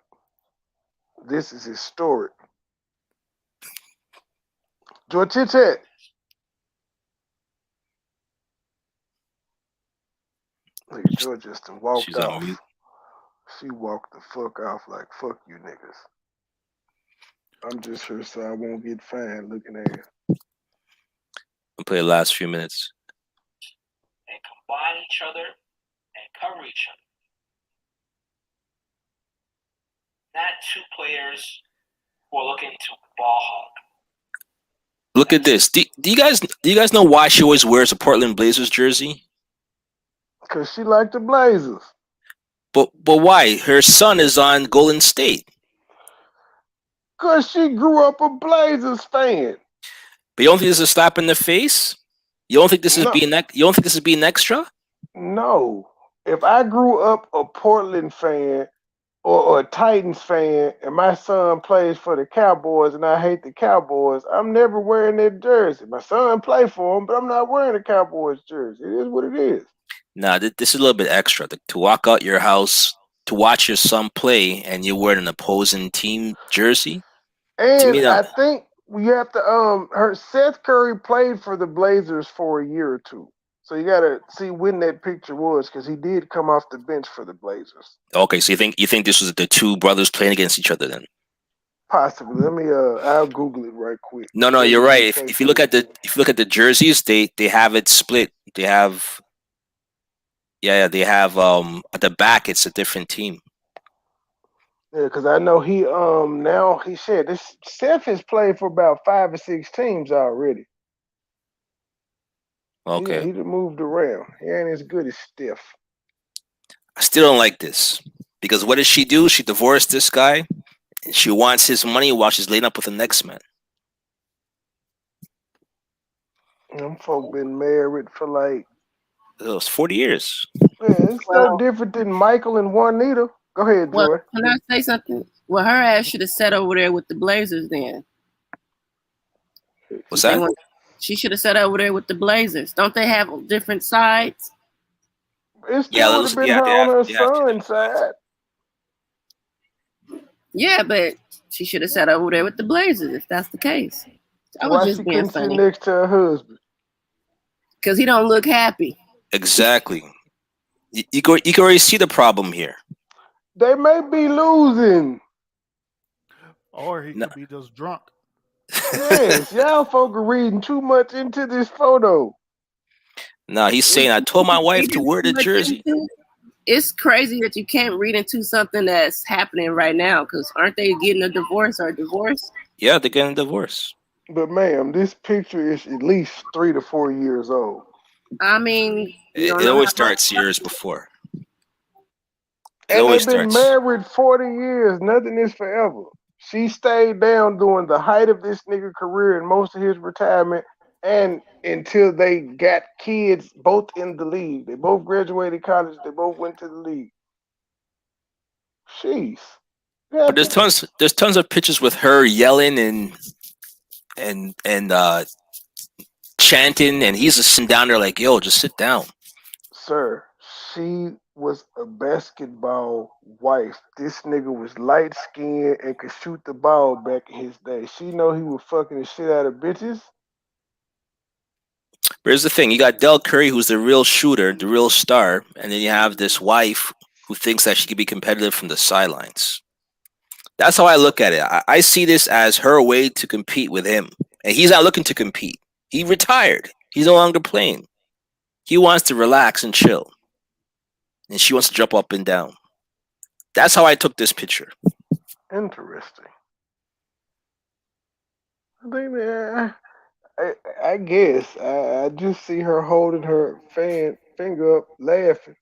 This is historic. George Chit. Look at George just walked She's on off. mute. She walked the fuck off like, fuck you niggas. I'm just here so I won't get fined looking at you. I'll play the last few minutes. And combine each other and cover each other. Not two players who are looking to ball hog. Look at this. Do you guys know why she always wears a Portland Blazers jersey? Cause she liked the Blazers. But why? Her son is on Golden State. Cause she grew up a Blazers fan. But you don't think this is a slap in the face? You don't think this is No, being you don't think this is being extra? no. If I grew up a Portland fan or a Titans fan, and my son plays for the Cowboys, and I hate the Cowboys, I'm never wearing that jersey. My son play for them, but I'm not wearing a Cowboys jersey. It is what it is. Nah, this is a little bit extra. To walk out your house to watch your son play, and you're wearing an opposing team jersey. To me, And I that think you have to her Seth Curry played for the Blazers for a year or two. So you gotta see when that picture was, because he did come off the bench for the Blazers. okay. So you think this was the two brothers playing against each other then? Possibly. Let me I'll Google it right quick. No, you're right. If you look at the jerseys, they have it split. They have they have at the back it's a different team. Yeah, because I know he now he said this Seth has played for about 5 or 6 teams already. Okay. He done moved around. He ain't as good as Steph. I still don't like this because what does she do? She divorced this guy, and she wants his money while she's laying up with the next man. Them folk been married for like It was 40 years. it's no different than Michael and Juanita. Go ahead, Joy. Well, can I say something? Well, her ass should have sat over there with the Blazers then. What's that? She should have sat over there with the Blazers. Don't they have different sides? It still would have been her on her son's side. Yeah, but she should have sat over there with the Blazers if that's the case. I was Why just she being couldn't sit funny. next to her husband? Because he don't look happy. Exactly. You can already see the problem here. They may be losing. Or he could be just drunk. Yes, y'all folk are reading too much into this photo. No, he's saying I told my wife to wear the jersey. It's crazy that you can't read into something that's happening right now, because aren't they getting a divorce or divorced? Yeah, they're getting a divorce. But ma'am, this picture is at least 3 to 4 years old. I mean, It always starts years before. And they've been married 40 years. Nothing is forever. She stayed down during the height of this nigga career and most of his retirement, and until they got kids both in the league. They both graduated college. They both went to the league. Jeez. But there's tons of pictures with her yelling and chanting, and he's just sitting down there like, yo, just sit down. Sir, she was a basketball wife. This nigga was light skinned and could shoot the ball back in his day. She know he was fucking the shit out of bitches. But here's the thing: you got Del Curry, who's the real shooter, the real star, and then you have this wife who thinks that she can be competitive from the sidelines. That's how I look at it. I see this as her way to compete with him, and he's not looking to compete. He retired. He's no longer playing. He wants to relax and chill, and she wants to jump up and down. That's how I took this picture. Interesting. I think I guess I just see her holding her finger up, laughing.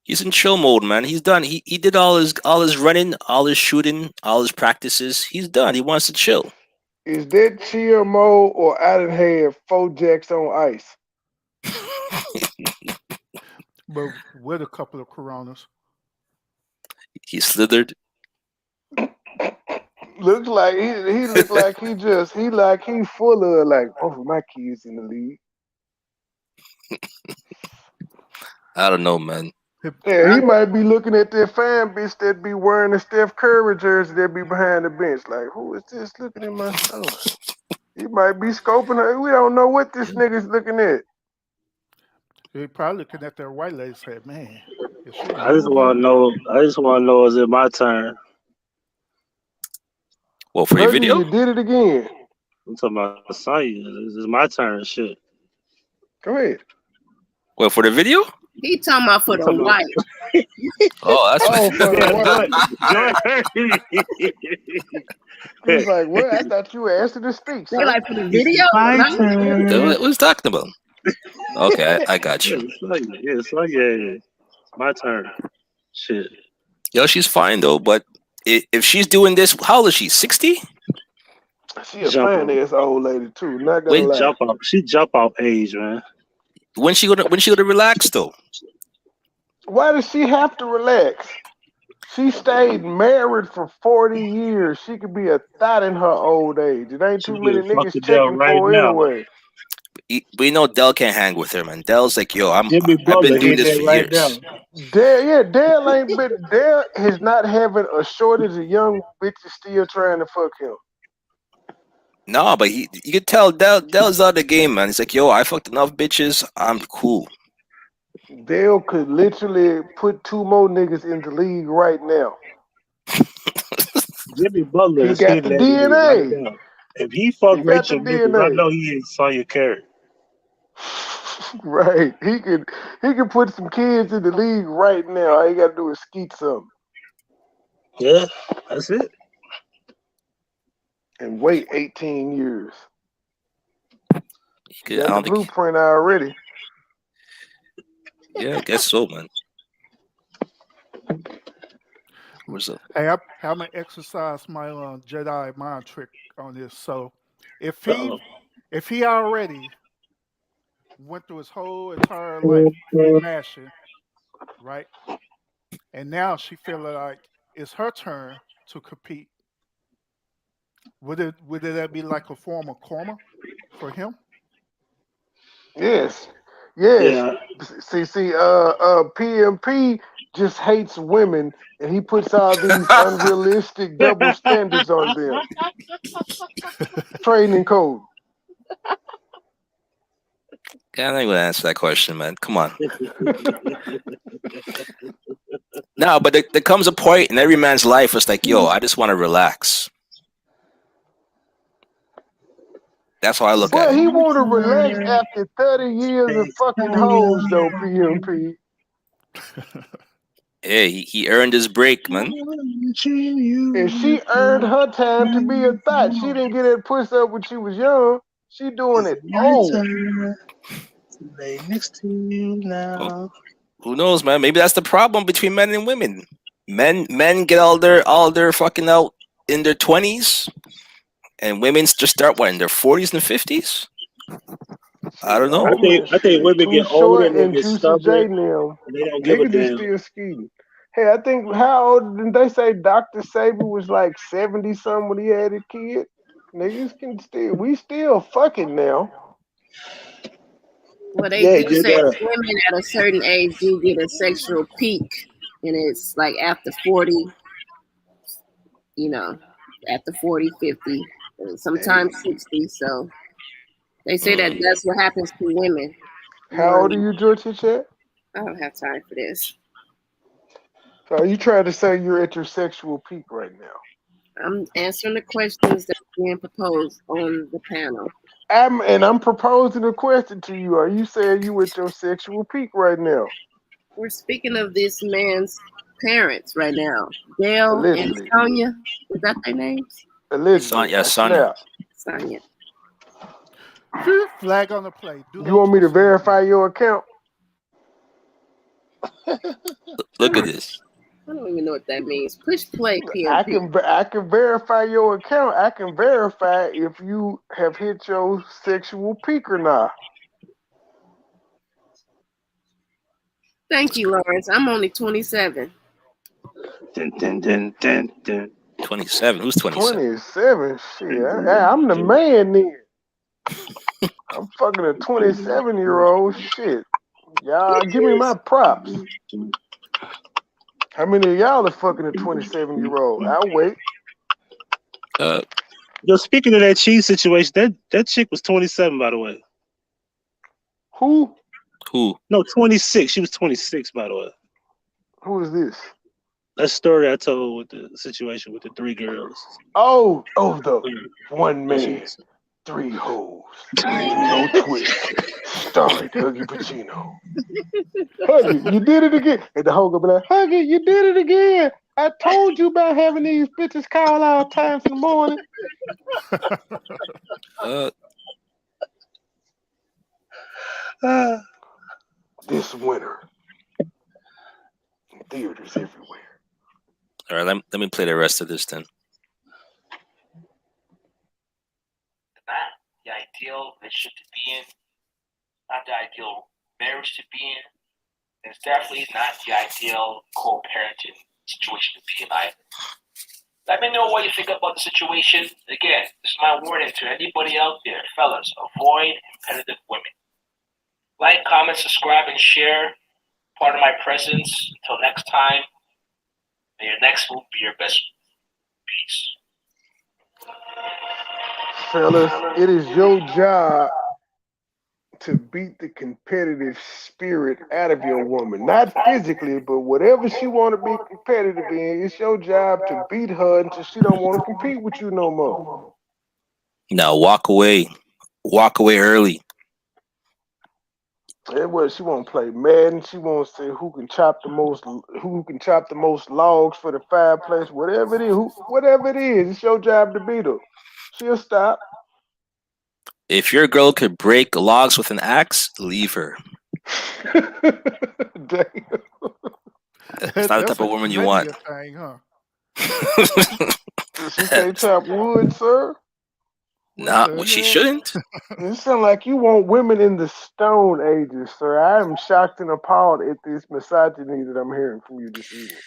He's in chill mode, man. He's done. He did all his running, all his shooting, all his practices. He's done. He wants to chill. Is that chill mode, or I done had 4 jacks on ice? But with a couple of Coronas. He slithered. Looks like he looks like he full of like both of my kids in the league. I don't know, man. Yeah, he might be looking at that fan bitch that be wearing the Steph Curry jersey that be behind the bench. Like, who is this looking at my son? He might be scoping her. We don't know what this nigga's looking at. He probably looking at that white lady said, man. I just want to know, is it my turn? Well, for your video? You did it again. I'm talking about Sonya. This is my turn, shit. Go ahead. Well, for the video? He talking about for the wife. Oh, that's for the wife. He's like, what? I thought you were asking to speak. They like for the video? What was talking about? Okay, I got you. Yeah, Sonya. My turn. Shit. Yo, she's fine though, but if she's doing this, how old is she? 60? She a Jump fine off. ass old lady too. Not gonna lie. Jump off. She jump off age, man. When she gonna relax though? Why does she have to relax? She stayed married for 40 years. She could be a thot in her old age. It ain't She too get many a fuck niggas Adele checking right for her now. anyway. We know Dell can't hang with her, man. Dell's like, yo, Jimmy I've been Butler doing hit this that for right now. years. Dale ain't been. Dale is not having a shortage of young bitches still trying to fuck him. No, but you could tell Dell's out of the game, man. He's like, yo, I fucked enough bitches. I'm cool. Dale could literally put 2 more niggas in the league right now. Jimmy Butler He is got hitting the that nigga right DNA. now. If he fuck He got the Rachel Nichols, I DNA. know he ain't Sonya Carey. Right. He can put some kids in the league right now. All you gotta do is skeet something. Yeah, that's it. And wait 18 years. I Got the don't think. blueprint already. Yeah, I guess so, man. Where's the? Hey, I'm gonna exercise my Jedi mind trick on this. So, if Uh-oh. he already went through his whole entire life with mashing, right? And now she feeling like it's her turn to compete. Would that be like a form of karma for him? Yes. Yeah. See, PMP just hates women and he puts all these unrealistic double standards on them. Training code. I'm not gonna answer that question, man. Come on. No, but there comes a point in every man's life where it's like, yo, I just want to relax. That's how I look But at it. he want to relax after 30 years of fucking hoes, though, PMP. Hey, he earned his break, man. And she earned her time to be a thot. She didn't get that pussy up when she was young. She doing it old. Lay next to you now. Who knows, man? Maybe that's the problem between men and women. Men get all their fucking out in their 20s, and women just start in their 40s and 50s. I don't know. I think women Too get older short and they and get Juicy stubborn J now. and they don't give a Niggas is damn. still skeeting. Hey, I think how old did they say Dr. Saber was like 70 something when he had a kid? Niggas we still fucking now. Well, they Yeah, do did say that. women at a certain age do get a sexual peak, and it's like after 40, after 40, 50, and sometimes 60. So they say that that's what happens to women. How old are you, Georgia Chat? I don't have time for this. So are you trying to say you're at your sexual peak right now? I'm answering the questions that are being proposed on the panel. I'm proposing a question to you. Are you saying you at your sexual peak right now? We're speaking of this man's parents right now. Dale Allegedly. and Sonya. Is that their names? Allegedly. Sonya. Sonya. Flag on the play. You want me to verify your account? Look at this. I don't even know what that means. Push play, PMP. I can verify your account. I can verify if you have hit your sexual peak or not. Thank you, Lawrence. I'm only 27. Dun, dun, dun, dun, dun. 27. Who's 27? 27? Shit. I'm the man then. I'm fucking a 27-year-old. Shit. Y'all, give me my props. How many of y'all are fucking a 27-year-old? I'll wait. Yo, speaking of that cheese situation, that chick was 27, by the way. Who? No, 26. She was 26, by the way. Who is this? That story I told with the situation with the 3 girls. Oh, the one man, 3 hoes, no twist, starring Huggy Pacino. Huggy, you did it again. And the hoe gonna be like, Huggy, you did it again. I told you about having these bitches call all times in the morning. This winter, theaters everywhere. All right, let me play the rest of this then. Not the ideal relationship to be in, not the ideal marriage to be in. It's definitely not the ideal co-parenting situation to be in either. Let me know what you think about the situation. Again, this is my warning to anybody out there. Fellas, avoid competitive women. Like, comment, subscribe, and share. Part of my presence. Until next time, may your next move be your best. Peace. Fellas, it is your job to beat the competitive spirit out of your woman. Not physically, but whatever she want to be competitive in, it's your job to beat her until she don't want to compete with you no more. Now walk away. Walk away early. And what she want to play Madden. She wants to say who can chop the most logs for the fireplace. Whatever it is, it's your job to beat her. She'll stop. If your girl could break logs with an axe, leave her. Damn. It's not the type of woman you want. Thing, huh? She can't chop wood, sir. Well, she shouldn't. It sounds like you want women in the Stone Ages, sir. I am shocked and appalled at this misogyny that I'm hearing from you this evening.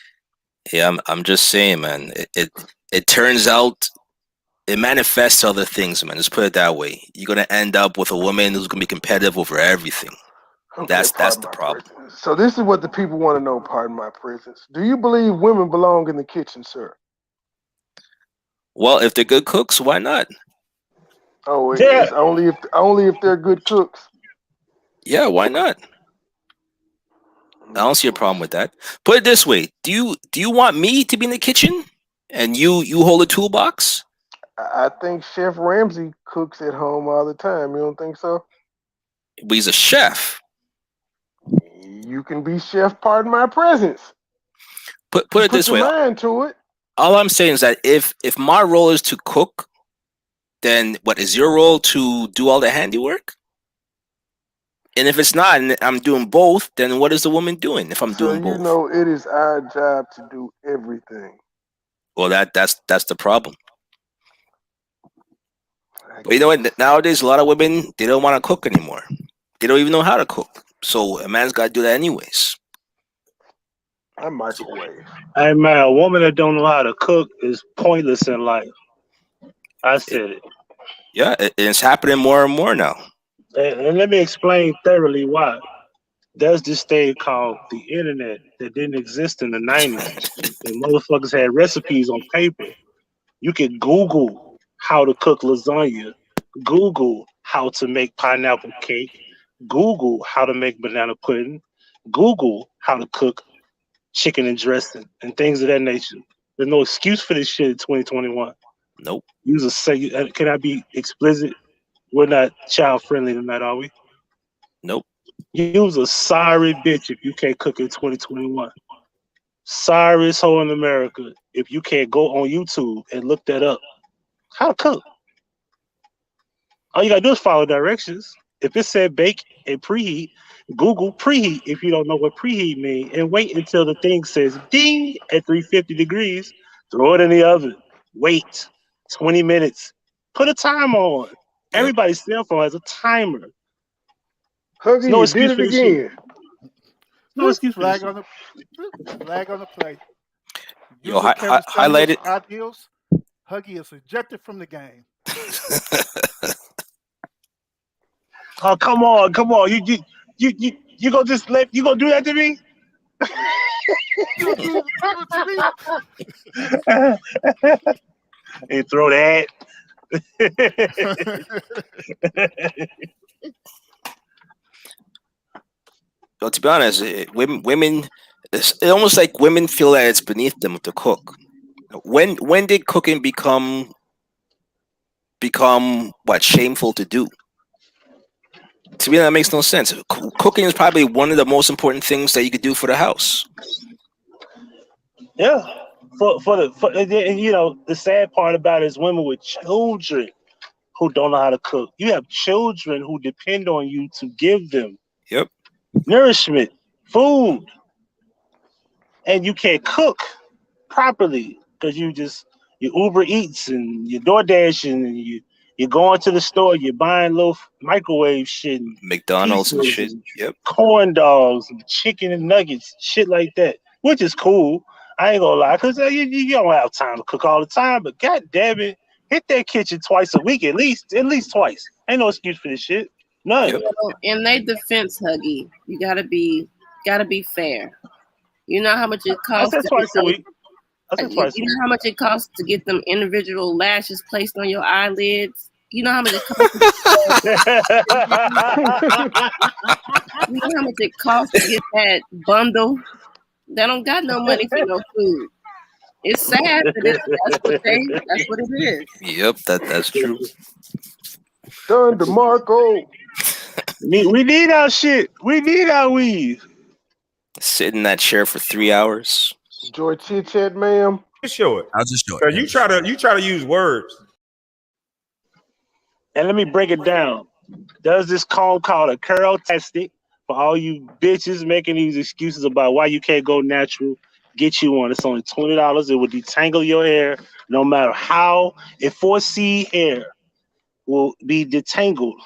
Yeah, I'm just saying, man. It turns out it manifests other things, man. Let's put it that way. You're gonna end up with a woman who's gonna be competitive over everything. Okay, That's the problem. Presence. So this is what the people want to know, pardon my presence. Do you believe women belong in the kitchen, sir? Well, if they're good cooks, why not? Oh, it's only if they're good cooks. Yeah, why not? I don't see a problem with that. Put it this way: Do you want me to be in the kitchen and you hold a toolbox? I think Chef Ramsay cooks at home all the time. You don't think so? But he's a chef. You can be chef, pardon my presence. Put it this way. Put your mind to it. All I'm saying is that if my role is to cook, then what is your role to do all the handiwork? And if it's not, and I'm doing both, then what is the woman doing if I'm doing both? So you know it is our job to do everything. Well, that's the problem. But you know what? Nowadays, a lot of women, they don't want to cook anymore. They don't even know how to cook. So a man's got to do that anyways. I microwave. Hey man, a woman that don't know how to cook is pointless in life. I said it. Yeah, it's happening more and more now. And let me explain thoroughly why. There's this thing called the internet that didn't exist in the 90s. And motherfuckers had recipes on paper. You can Google how to cook lasagna, Google how to make pineapple cake, Google how to make banana pudding, Google how to cook chicken and dressing and things of that nature. There's no excuse for this shit in 2021. Nope. Can I be explicit? We're not child friendly tonight, are we? Nope. You's a sorry bitch if you can't cook in 2021. Sorriest hoe in America if you can't go on YouTube and look that up. How to cook. All you gotta do is follow directions. If it said bake and preheat, Google preheat if you don't know what preheat means, and wait until the thing says ding at 350 degrees. Throw it in the oven. Wait 20 minutes. Put a timer on. Yep. Everybody's cell phone has a timer. Huggy, no you excuse did for it this again. Shit. No excuse for this flag on the play. Yo, highlight it. Ideals. Huggy is ejected from the game. Oh, come on. You gonna just you gonna do that to me? And throw that. Well, to be honest, women, it's almost like women feel that it's beneath them to cook. When did cooking become what, shameful to do? To me, that makes no sense. Cooking is probably one of the most important things that you could do for the house. Yeah, and you know, the sad part about it is women with children who don't know how to cook. You have children who depend on you to give them Yep. nourishment, food. and you can't cook properly because you Uber Eats and you DoorDash and you're going to the store, you're buying little microwave shit and McDonald's and pizzas shit. and Yep. corn dogs and chicken and nuggets, shit like that, which is cool. I ain't gonna lie, cause you don't have time to cook all the time. But god damn it, hit that kitchen twice a week at least twice. Ain't no excuse for this shit. None. Yep. Well, in their defense, Huggy, you gotta be fair. You know how much it I costs said to twice get a week. I said you twice a you week. know how much it costs to get them individual lashes placed on your eyelids? You know how much it costs you know how much it costs to get that bundle? They don't got no money for no food. It's sad, but that's what it is. Yep. That's true. Done DeMarco. We need our shit. We need our weave. Sit in that chair for 3 hours. Enjoy chit chat, ma'am. Just show it. I'll just show So it. you try to use words. And let me break it down. Does this comb called a curl tastic for all you bitches making these excuses about why you can't go natural? Get you one. It's only $20. It will detangle your hair no matter how. A 4C hair will be detangled.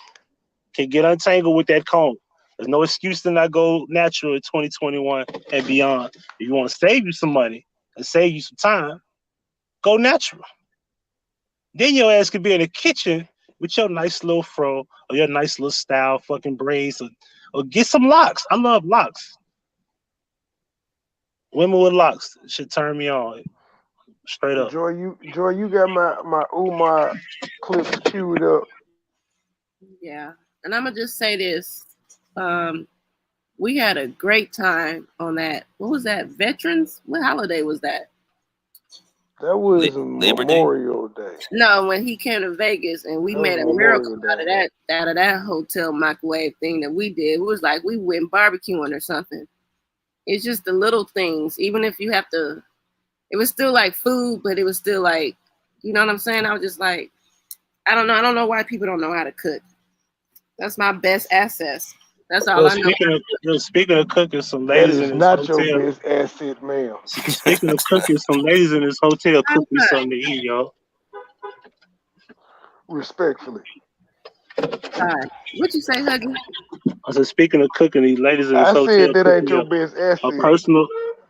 Can get untangled with that comb. There's no excuse to not go natural in 2021 and beyond. If you want to save you some money and save you some time, go natural. Then your ass could be in the kitchen with your nice little fro or your nice little style fucking braids or get some locks. I love locks. Women with locks should turn me on. Straight up. Joy, you got my Umar clips queued up. Yeah. And I'm gonna just say this. We had a great time on that. What was that? Veterans? What holiday was that? That was Labor Day? Memorial Day. No, when he came to Vegas and we That made a was miracle Memorial out of that hotel microwave thing that we did. It was like we went barbecuing or something. It's just the little things. Even if you have to, it was still like food, but it was still like, you know what I'm saying? I was just like, I don't know. I don't know why people don't know how to cook. That's my best asset. That's all I know. Speaking of cooking, some That ladies is in this not hotel. your best asset, ma'am. Speaking of cooking, some ladies in this hotel cook me something to eat, y'all. Respectfully. What you say, Huggy? I said, speaking of cooking, these ladies in this I hotel said that cooked ain't me your best asset.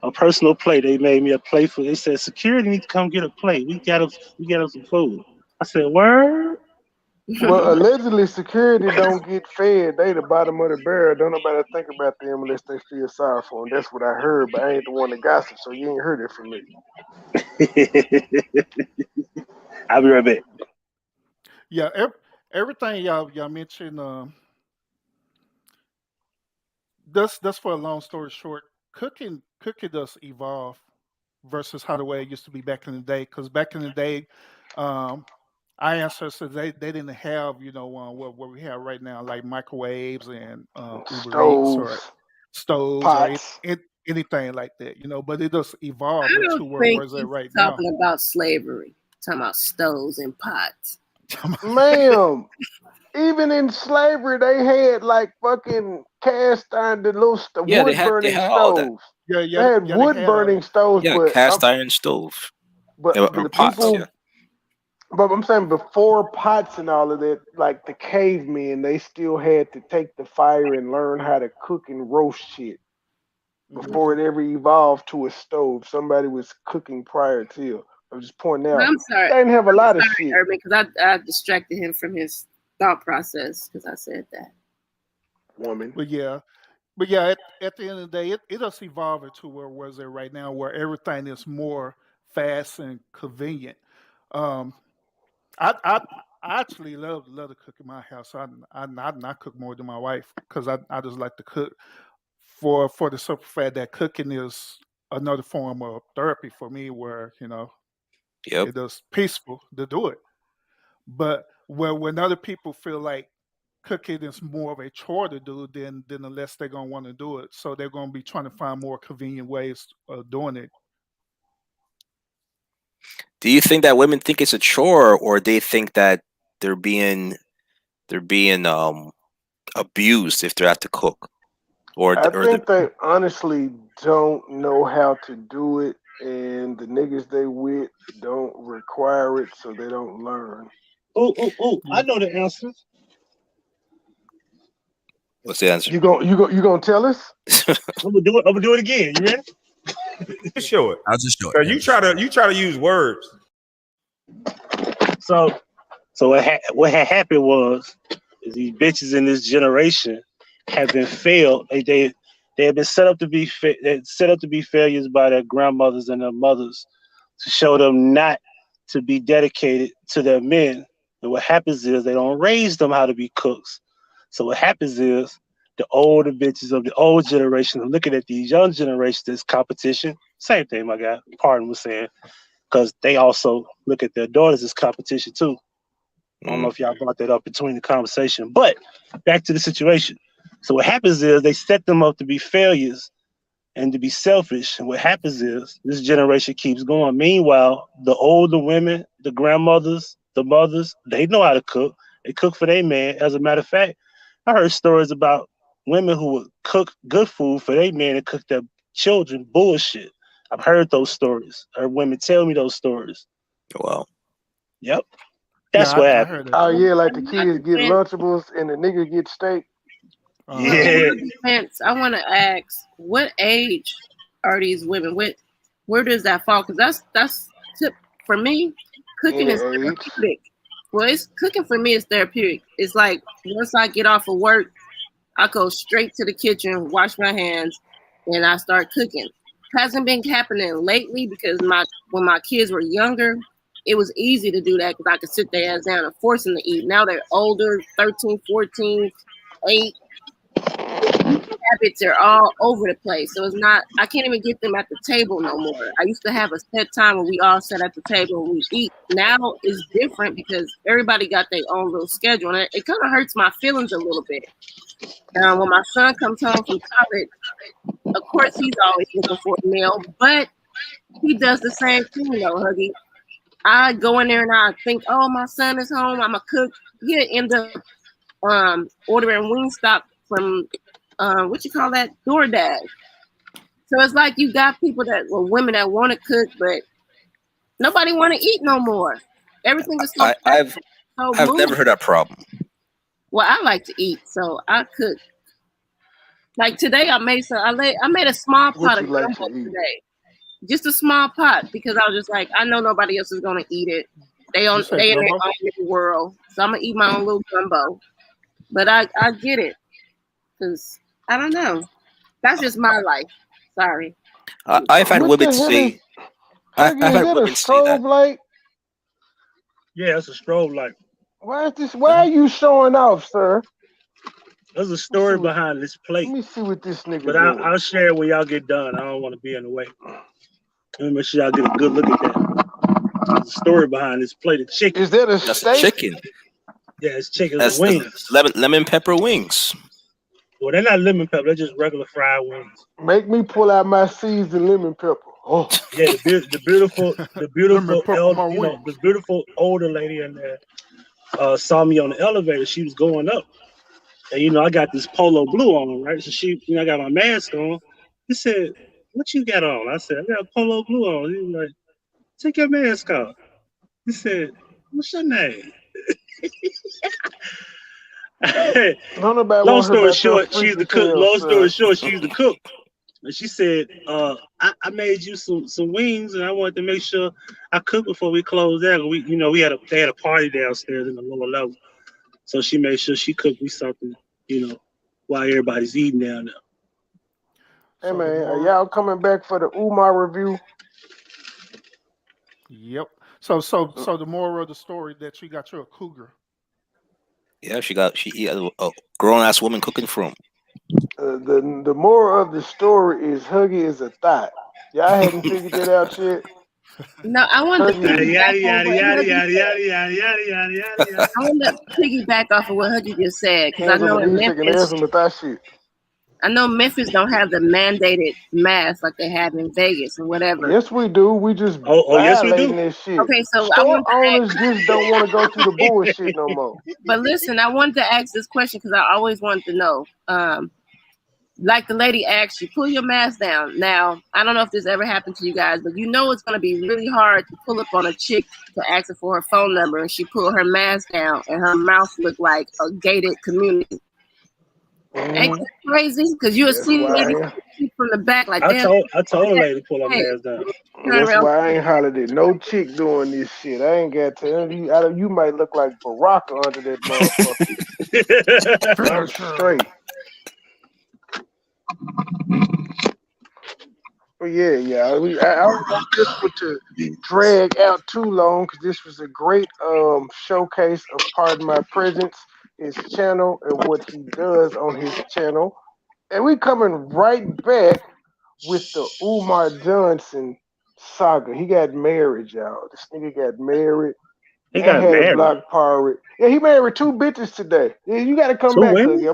a personal plate. They made me a plate for. They said security need to come get a plate. We got them some food. I said, word. Well, allegedly, security don't get fed. They the bottom of the barrel. Don't nobody think about them unless they feel sorry for them. That's what I heard, but I ain't the one that gossip, so you ain't heard it from me. I'll be right back. Yeah, everything y'all mentioned. That's for a long story short. Cooking does evolve versus how the way it used to be back in the day. Because back in the day, our ancestors they didn't have what we have right now, like microwaves and Uber Eats or stoves or pots. anything like that. But it does evolve I into don't where think it's at he's right now. talking about slavery. Talking about stoves and pots. Ma'am, even in slavery, they had like fucking cast iron, the little Yeah, wood they burning had all that. stoves. Yeah, They had they wood had all burning that. stoves, Yeah, but cast iron stove. Or the pots. people. Yeah. But I'm saying before pots and all of that, like the cavemen, they still had to take the fire and learn how to cook and roast shit before it ever evolved to a stove. Somebody was cooking prior to. I'm just pointing out. I'm sorry. They didn't have a lot of shit. Urban, because I distracted him from his thought process because I said that. Woman. But yeah, at the end of the day, it does evolve into where was it right now, where everything is more fast and convenient. Um, I actually love to cook in my house. I cook more than my wife because I just like to cook for the simple fact that cooking is another form of therapy for me, where Yep. it is peaceful to do it. But when other people feel like cooking is more of a chore to do, then the less they're gonna want to do it. So they're gonna be trying to find more convenient ways of doing it. Do you think that women think it's a chore, or they think that they're being abused if they have to cook, I think they honestly don't know how to do it, and the niggas they with don't require it, so they don't learn. Oh! I know the answer. What's the answer? You gonna tell us? I'm gonna do it again. You ready? Show it. I'll just show it. Cause you try to use words. So what had happened was is these bitches in this generation have been failed. They have been set up to be failures by their grandmothers and their mothers to show them not to be dedicated to their men. And what happens is they don't raise them how to be cooks. So what happens is the older bitches of the old generation are looking at these young generations as competition. Same thing, my guy. Pardon was saying, because they also look at their daughters as competition too. I don't know if y'all brought that up between the conversation, but back to the situation. So what happens is they set them up to be failures and to be selfish. And what happens is this generation keeps going. Meanwhile, the older women, the grandmothers, the mothers, they know how to cook. They cook for their man. As a matter of fact, I heard stories about women who would cook good food for their man and cook their children bullshit. I've heard those stories. I heard women tell me those stories. Wow. Yep. That's what happened. I heard that. Oh yeah, like the kids get Lunchables and the nigga get steak. Yeah. I want to ask, what age are these women? Where does that fall? Because that's for me. Cooking is therapeutic. Well, cooking for me is therapeutic. It's like once I get off of work, I go straight to the kitchen, wash my hands, and I start cooking. Hasn't been happening lately because when my kids were younger, it was easy to do that because I could sit their ass down and force them to eat. Now they're older, 13, 14, 8. Habits are all over the place. So I can't even get them at the table no more. I used to have a set time where we all sat at the table and we eat. Now it's different because everybody got their own little schedule. And it kind of hurts my feelings a little bit. When my son comes home from college, of course he's always looking for a meal, but he does the same thing though, Huggy. I go in there and I think, oh, my son is home, I'm a cook. He'll end up ordering Wingstop from DoorDash. So it's like you got people women that want to cook, but nobody want to eat no more. Everything is so I've never heard that problem. Well, I like to eat, so I cook. Like today, I made a small pot of gumbo today. Just a small pot because I was just like, I know nobody else is gonna eat it. They in their own little world, so I'm gonna eat my own little gumbo. But I get it because I don't know. That's just my life. Sorry. I've had women say. I've had women say that. Light? Yeah, it's a strobe light. Why are you showing off, sir? There's a story behind this plate. Let me see what this nigga But doing. I'll share it when y'all get done. I don't want to be in the way. Let me make sure y'all get a good look at that. There's a story behind this plate of chicken. Is that That's a chicken. Yeah, it's chicken. That's wings. Lemon pepper wings. Well, they're not lemon pepper. They're just regular fried wings. Make me pull out my seasoned lemon pepper. Oh, yeah, the beautiful older lady in there saw me on the elevator. She was going up, and I got this polo blue on, right? So I got my mask on. He said, "What you got on?" I said, "I got a polo blue on." He was like, "Take your mask off." He said, "What's your name?" Long story short, she's the cook. Long story short, she's the cook. And she said, I made you some wings, and I wanted to make sure I cooked before we closed down. They had a party downstairs in the lower level, so she made sure she cooked me something, while everybody's eating down there. Hey man, are y'all coming back for the Umar review? Yep. So the moral of the story that you got you a cougar. Yeah, she had a grown ass woman cooking for him. The moral of the story is Huggy is a thought. Y'all hadn't figured that out yet? No, I want to piggyback off of what Huggy just said because I know in Memphis don't have the mandated mask like they have in Vegas or whatever. Yes, we do. We just yes, we do. This shit. Okay, so store owners just don't want to go through the bullshit no more. But listen, I wanted to ask this question because I always wanted to know. like the lady asked you, pull your mask down. Now, I don't know if this ever happened to you guys, but you know it's going to be really hard to pull up on a chick to ask her for her phone number, and she pulled her mask down, and her mouth looked like a gated community. Ain't that crazy? Because you'll see ladies from the back like that. I told her lady to pull her mask down. That's why I ain't hollered at no chick doing this shit. I ain't got to. You might look like Baraka under that motherfucker. Straight. But yeah. I don't want this one to drag out too long because this was a great showcase of Pardon My Presence, his channel, and what he does on his channel. And we coming right back with the Umar Johnson saga. He got married, y'all. This nigga got married. He got married. A block pirate. Yeah, he married 2 bitches today. Yeah, you got to come back, Cookie.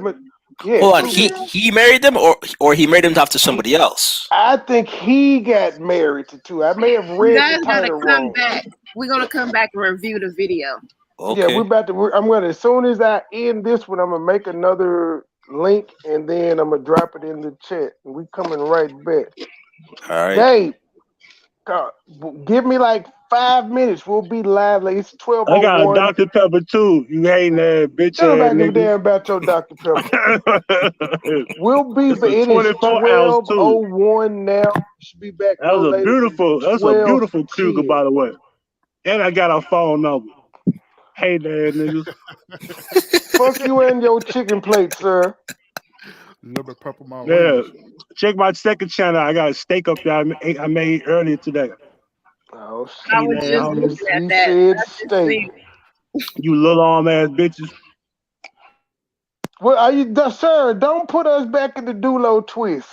Yeah, hold on, he married them or he married them off to somebody else? I think he got married to 2. I may have read the title wrong. Back. We're gonna come back and review the video. Okay. Yeah, we're about to. I'm gonna, as soon as I end this one, I'm gonna make another link and then I'm gonna drop it in the chat. And we coming right back. All right. Dave, give me like 5 minutes. We'll be live. Like it's 12:01. I got a Dr. Pepper too. You hating that bitch ass nigga. Give a nigga. damn about your Dr. Pepper. We'll be. It is 12:01 now. Should be back. That was a beautiful cougar, by the way. And I got a phone number. Hey there, niggas. Fuck you and your chicken plate, sir. Never pepper my wings. Check my second channel. I got a steak up there I made earlier today. Oh, I was just looking at that. Steak. You little arm ass bitches. Well, are you, sir? Don't put us back in the Dulo twist.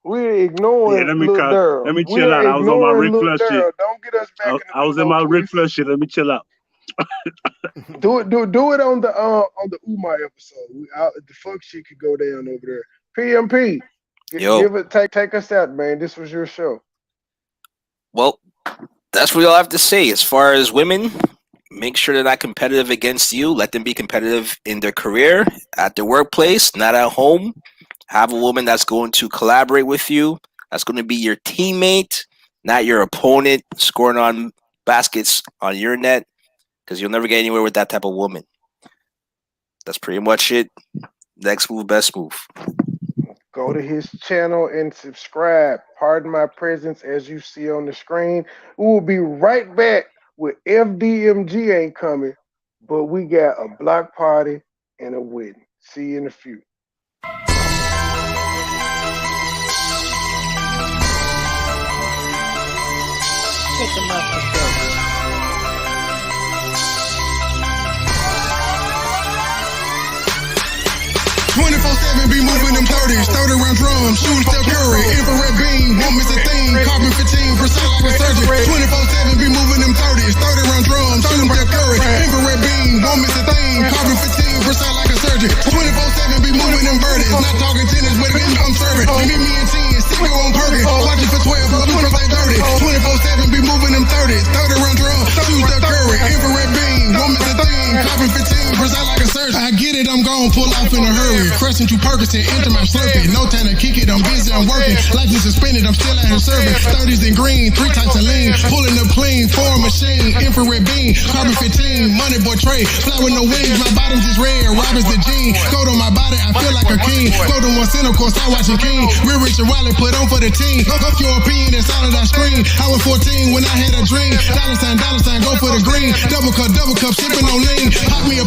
We're ignoring. Yeah, let me chill out. I was on my Ric Flair shit. Don't get us back. I was in my Ric Flair shit. Let me chill out. do it on the Umar episode. The fuck shit could go down over there. PMP, take us out, man. This was your show. Well, that's what y'all have to say. As far as women, make sure they're not competitive against you. Let them be competitive in their career, at their workplace, not at home. Have a woman that's going to collaborate with you, that's going to be your teammate, not your opponent, scoring on baskets on your net, because you'll never get anywhere with that type of woman. That's pretty much it. Next move, best move. Go to his channel and subscribe. Pardon My Presence, as you see on the screen. We will be right back with FDMG ain't coming, but we got a block party and a wedding. See you in a few. Put them up for sure. 24/7 be moving them 30s, 30 round drums, shooting Steph Curry, infrared beam, won't miss a thing, carbon 15, precise like a surgeon. 24/7 be moving them 30s, 30 round drums, shooting Steph Curry, infrared beam, won't miss a thing, carbon 15, precise like a surgeon. 24/7 be moving them birdies, not talking tennis, but I'm serving. Meet me in 10, stick on Perkins, watch it for 12, but we like 30. 24/7 be moving them 30s, 30 round drums, shooting Steph Curry, infrared beam, won't miss a thing, carbon 15, precise like a surgeon. I get it, I'm gonna pull off in a hurry. Crescent to Perkins and enter my slurpee. No time to kick it, I'm busy, I'm working. Life is suspended, I'm still out here serving. 30s in green, 3 types of lean. Pulling up clean, foreign machine, infrared beam, carbon 15, MoneyBoy trade. Fly with no wings, my bottom's is red, Robert's the jean. Coat on my body, I feel like a king. Go to one center, of course, I watching King. Real Rich and Wiley put on for the team. Up your opinion, that's all that I scream. I was 14 when I had a dream. Dollar sign, go for the green. Double cup, sipping on lean. Pop me a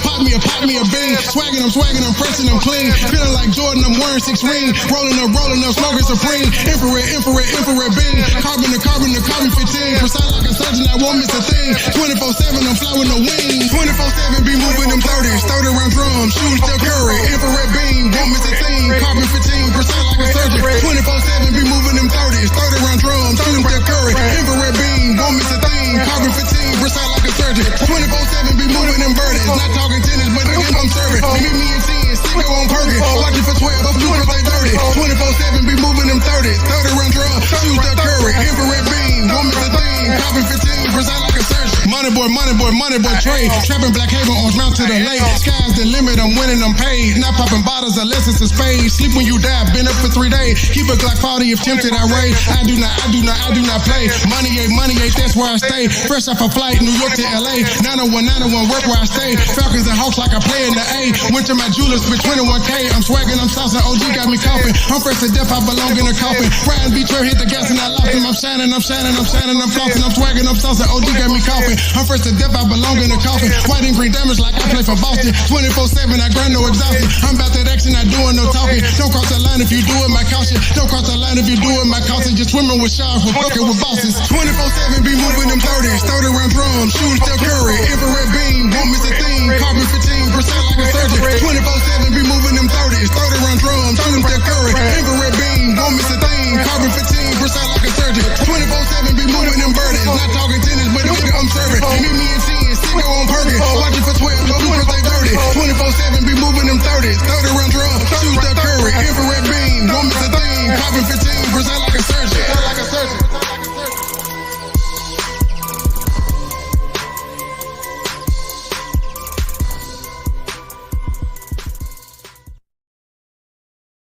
bean. Swagging, I'm pressing, I'm clean. Feeling like Jordan, I'm wearing 6 rings. Rolling up, smoking supreme. Infrared beam. Carbon to carbon 15. Precise like a surgeon, I won't miss a thing. 24/7, I'm fly with no wings. 24/7, be moving them 30s. 30 round drums, shooting Steph Curry. Infrared beam, won't miss a thing. Carbon 15, precise like a surgeon. 24/7, be moving them 30s. 30 round drums, shooting Steph Curry. Infrared beam, won't miss a thing. Carbon 15, precise like a surgeon. 24/7, be moving them birdies. Not talking tennis, but I'm serving. Meet me in 10, stick on Perkins. Watch it for 12, but you like 30. 24/7, be moving them 30s. 30 round drums, shoot Steph Curry. Infrared beam, won't miss a thing. thing. Carbon 15% like a surgeon. Money boy trade. Trapping Black Haven, Orange Mount to the lake. Sky's the limit, I'm winning, I'm paid. Not popping bottles unless it's a spade. Sleep when you die, been up for 3 days. Keep a Glock 40 if tempted, I raid. I do not play. Money ain't, that's where I stay. Fresh off a flight, New York to LA. 901, work where I stay. Falcons and Hawks like I play in the A. Went to my jewelers for 21K. I'm swagging, I'm saucing, OG got me coughing. I'm fresh to death, I belong in a coffin. Brian B. Trey hit the gas and I lost him. I'm shining, I'm flossing, I'm swagging, I'm saucing, OG got me coughing. I'm fresh to death, I belong in a coffin. White and green damage like I play for Boston. 24/7, I grind no exhaustion. I'm about that action, I doing no talking. Don't cross the line if you do it, my caution. Don't cross the line if you do it, my caution. Just swimming with sharks, we're fucking with bosses. 24/7, be moving them 30s. 30 round drums, shooting Steph Curry. Infrared beam, won't miss a thing. Carbon 15% like a surgeon. 24/7, be moving them 30s. 30 round drums, shooting Steph Curry. Infrared beam, won't miss a thing. Carbon 15% like a surgeon. 24/7, be moving them birdies. Not talking tennis, but I'm serving. Meet me in 10, Cinco on Perkins. Watching for 12, no super stay 30. 24/7, be moving them 30s. 30 round drums, shooting Steph Curry. Infrared beam, won't miss a thing. Carbon 15% like a surgeon.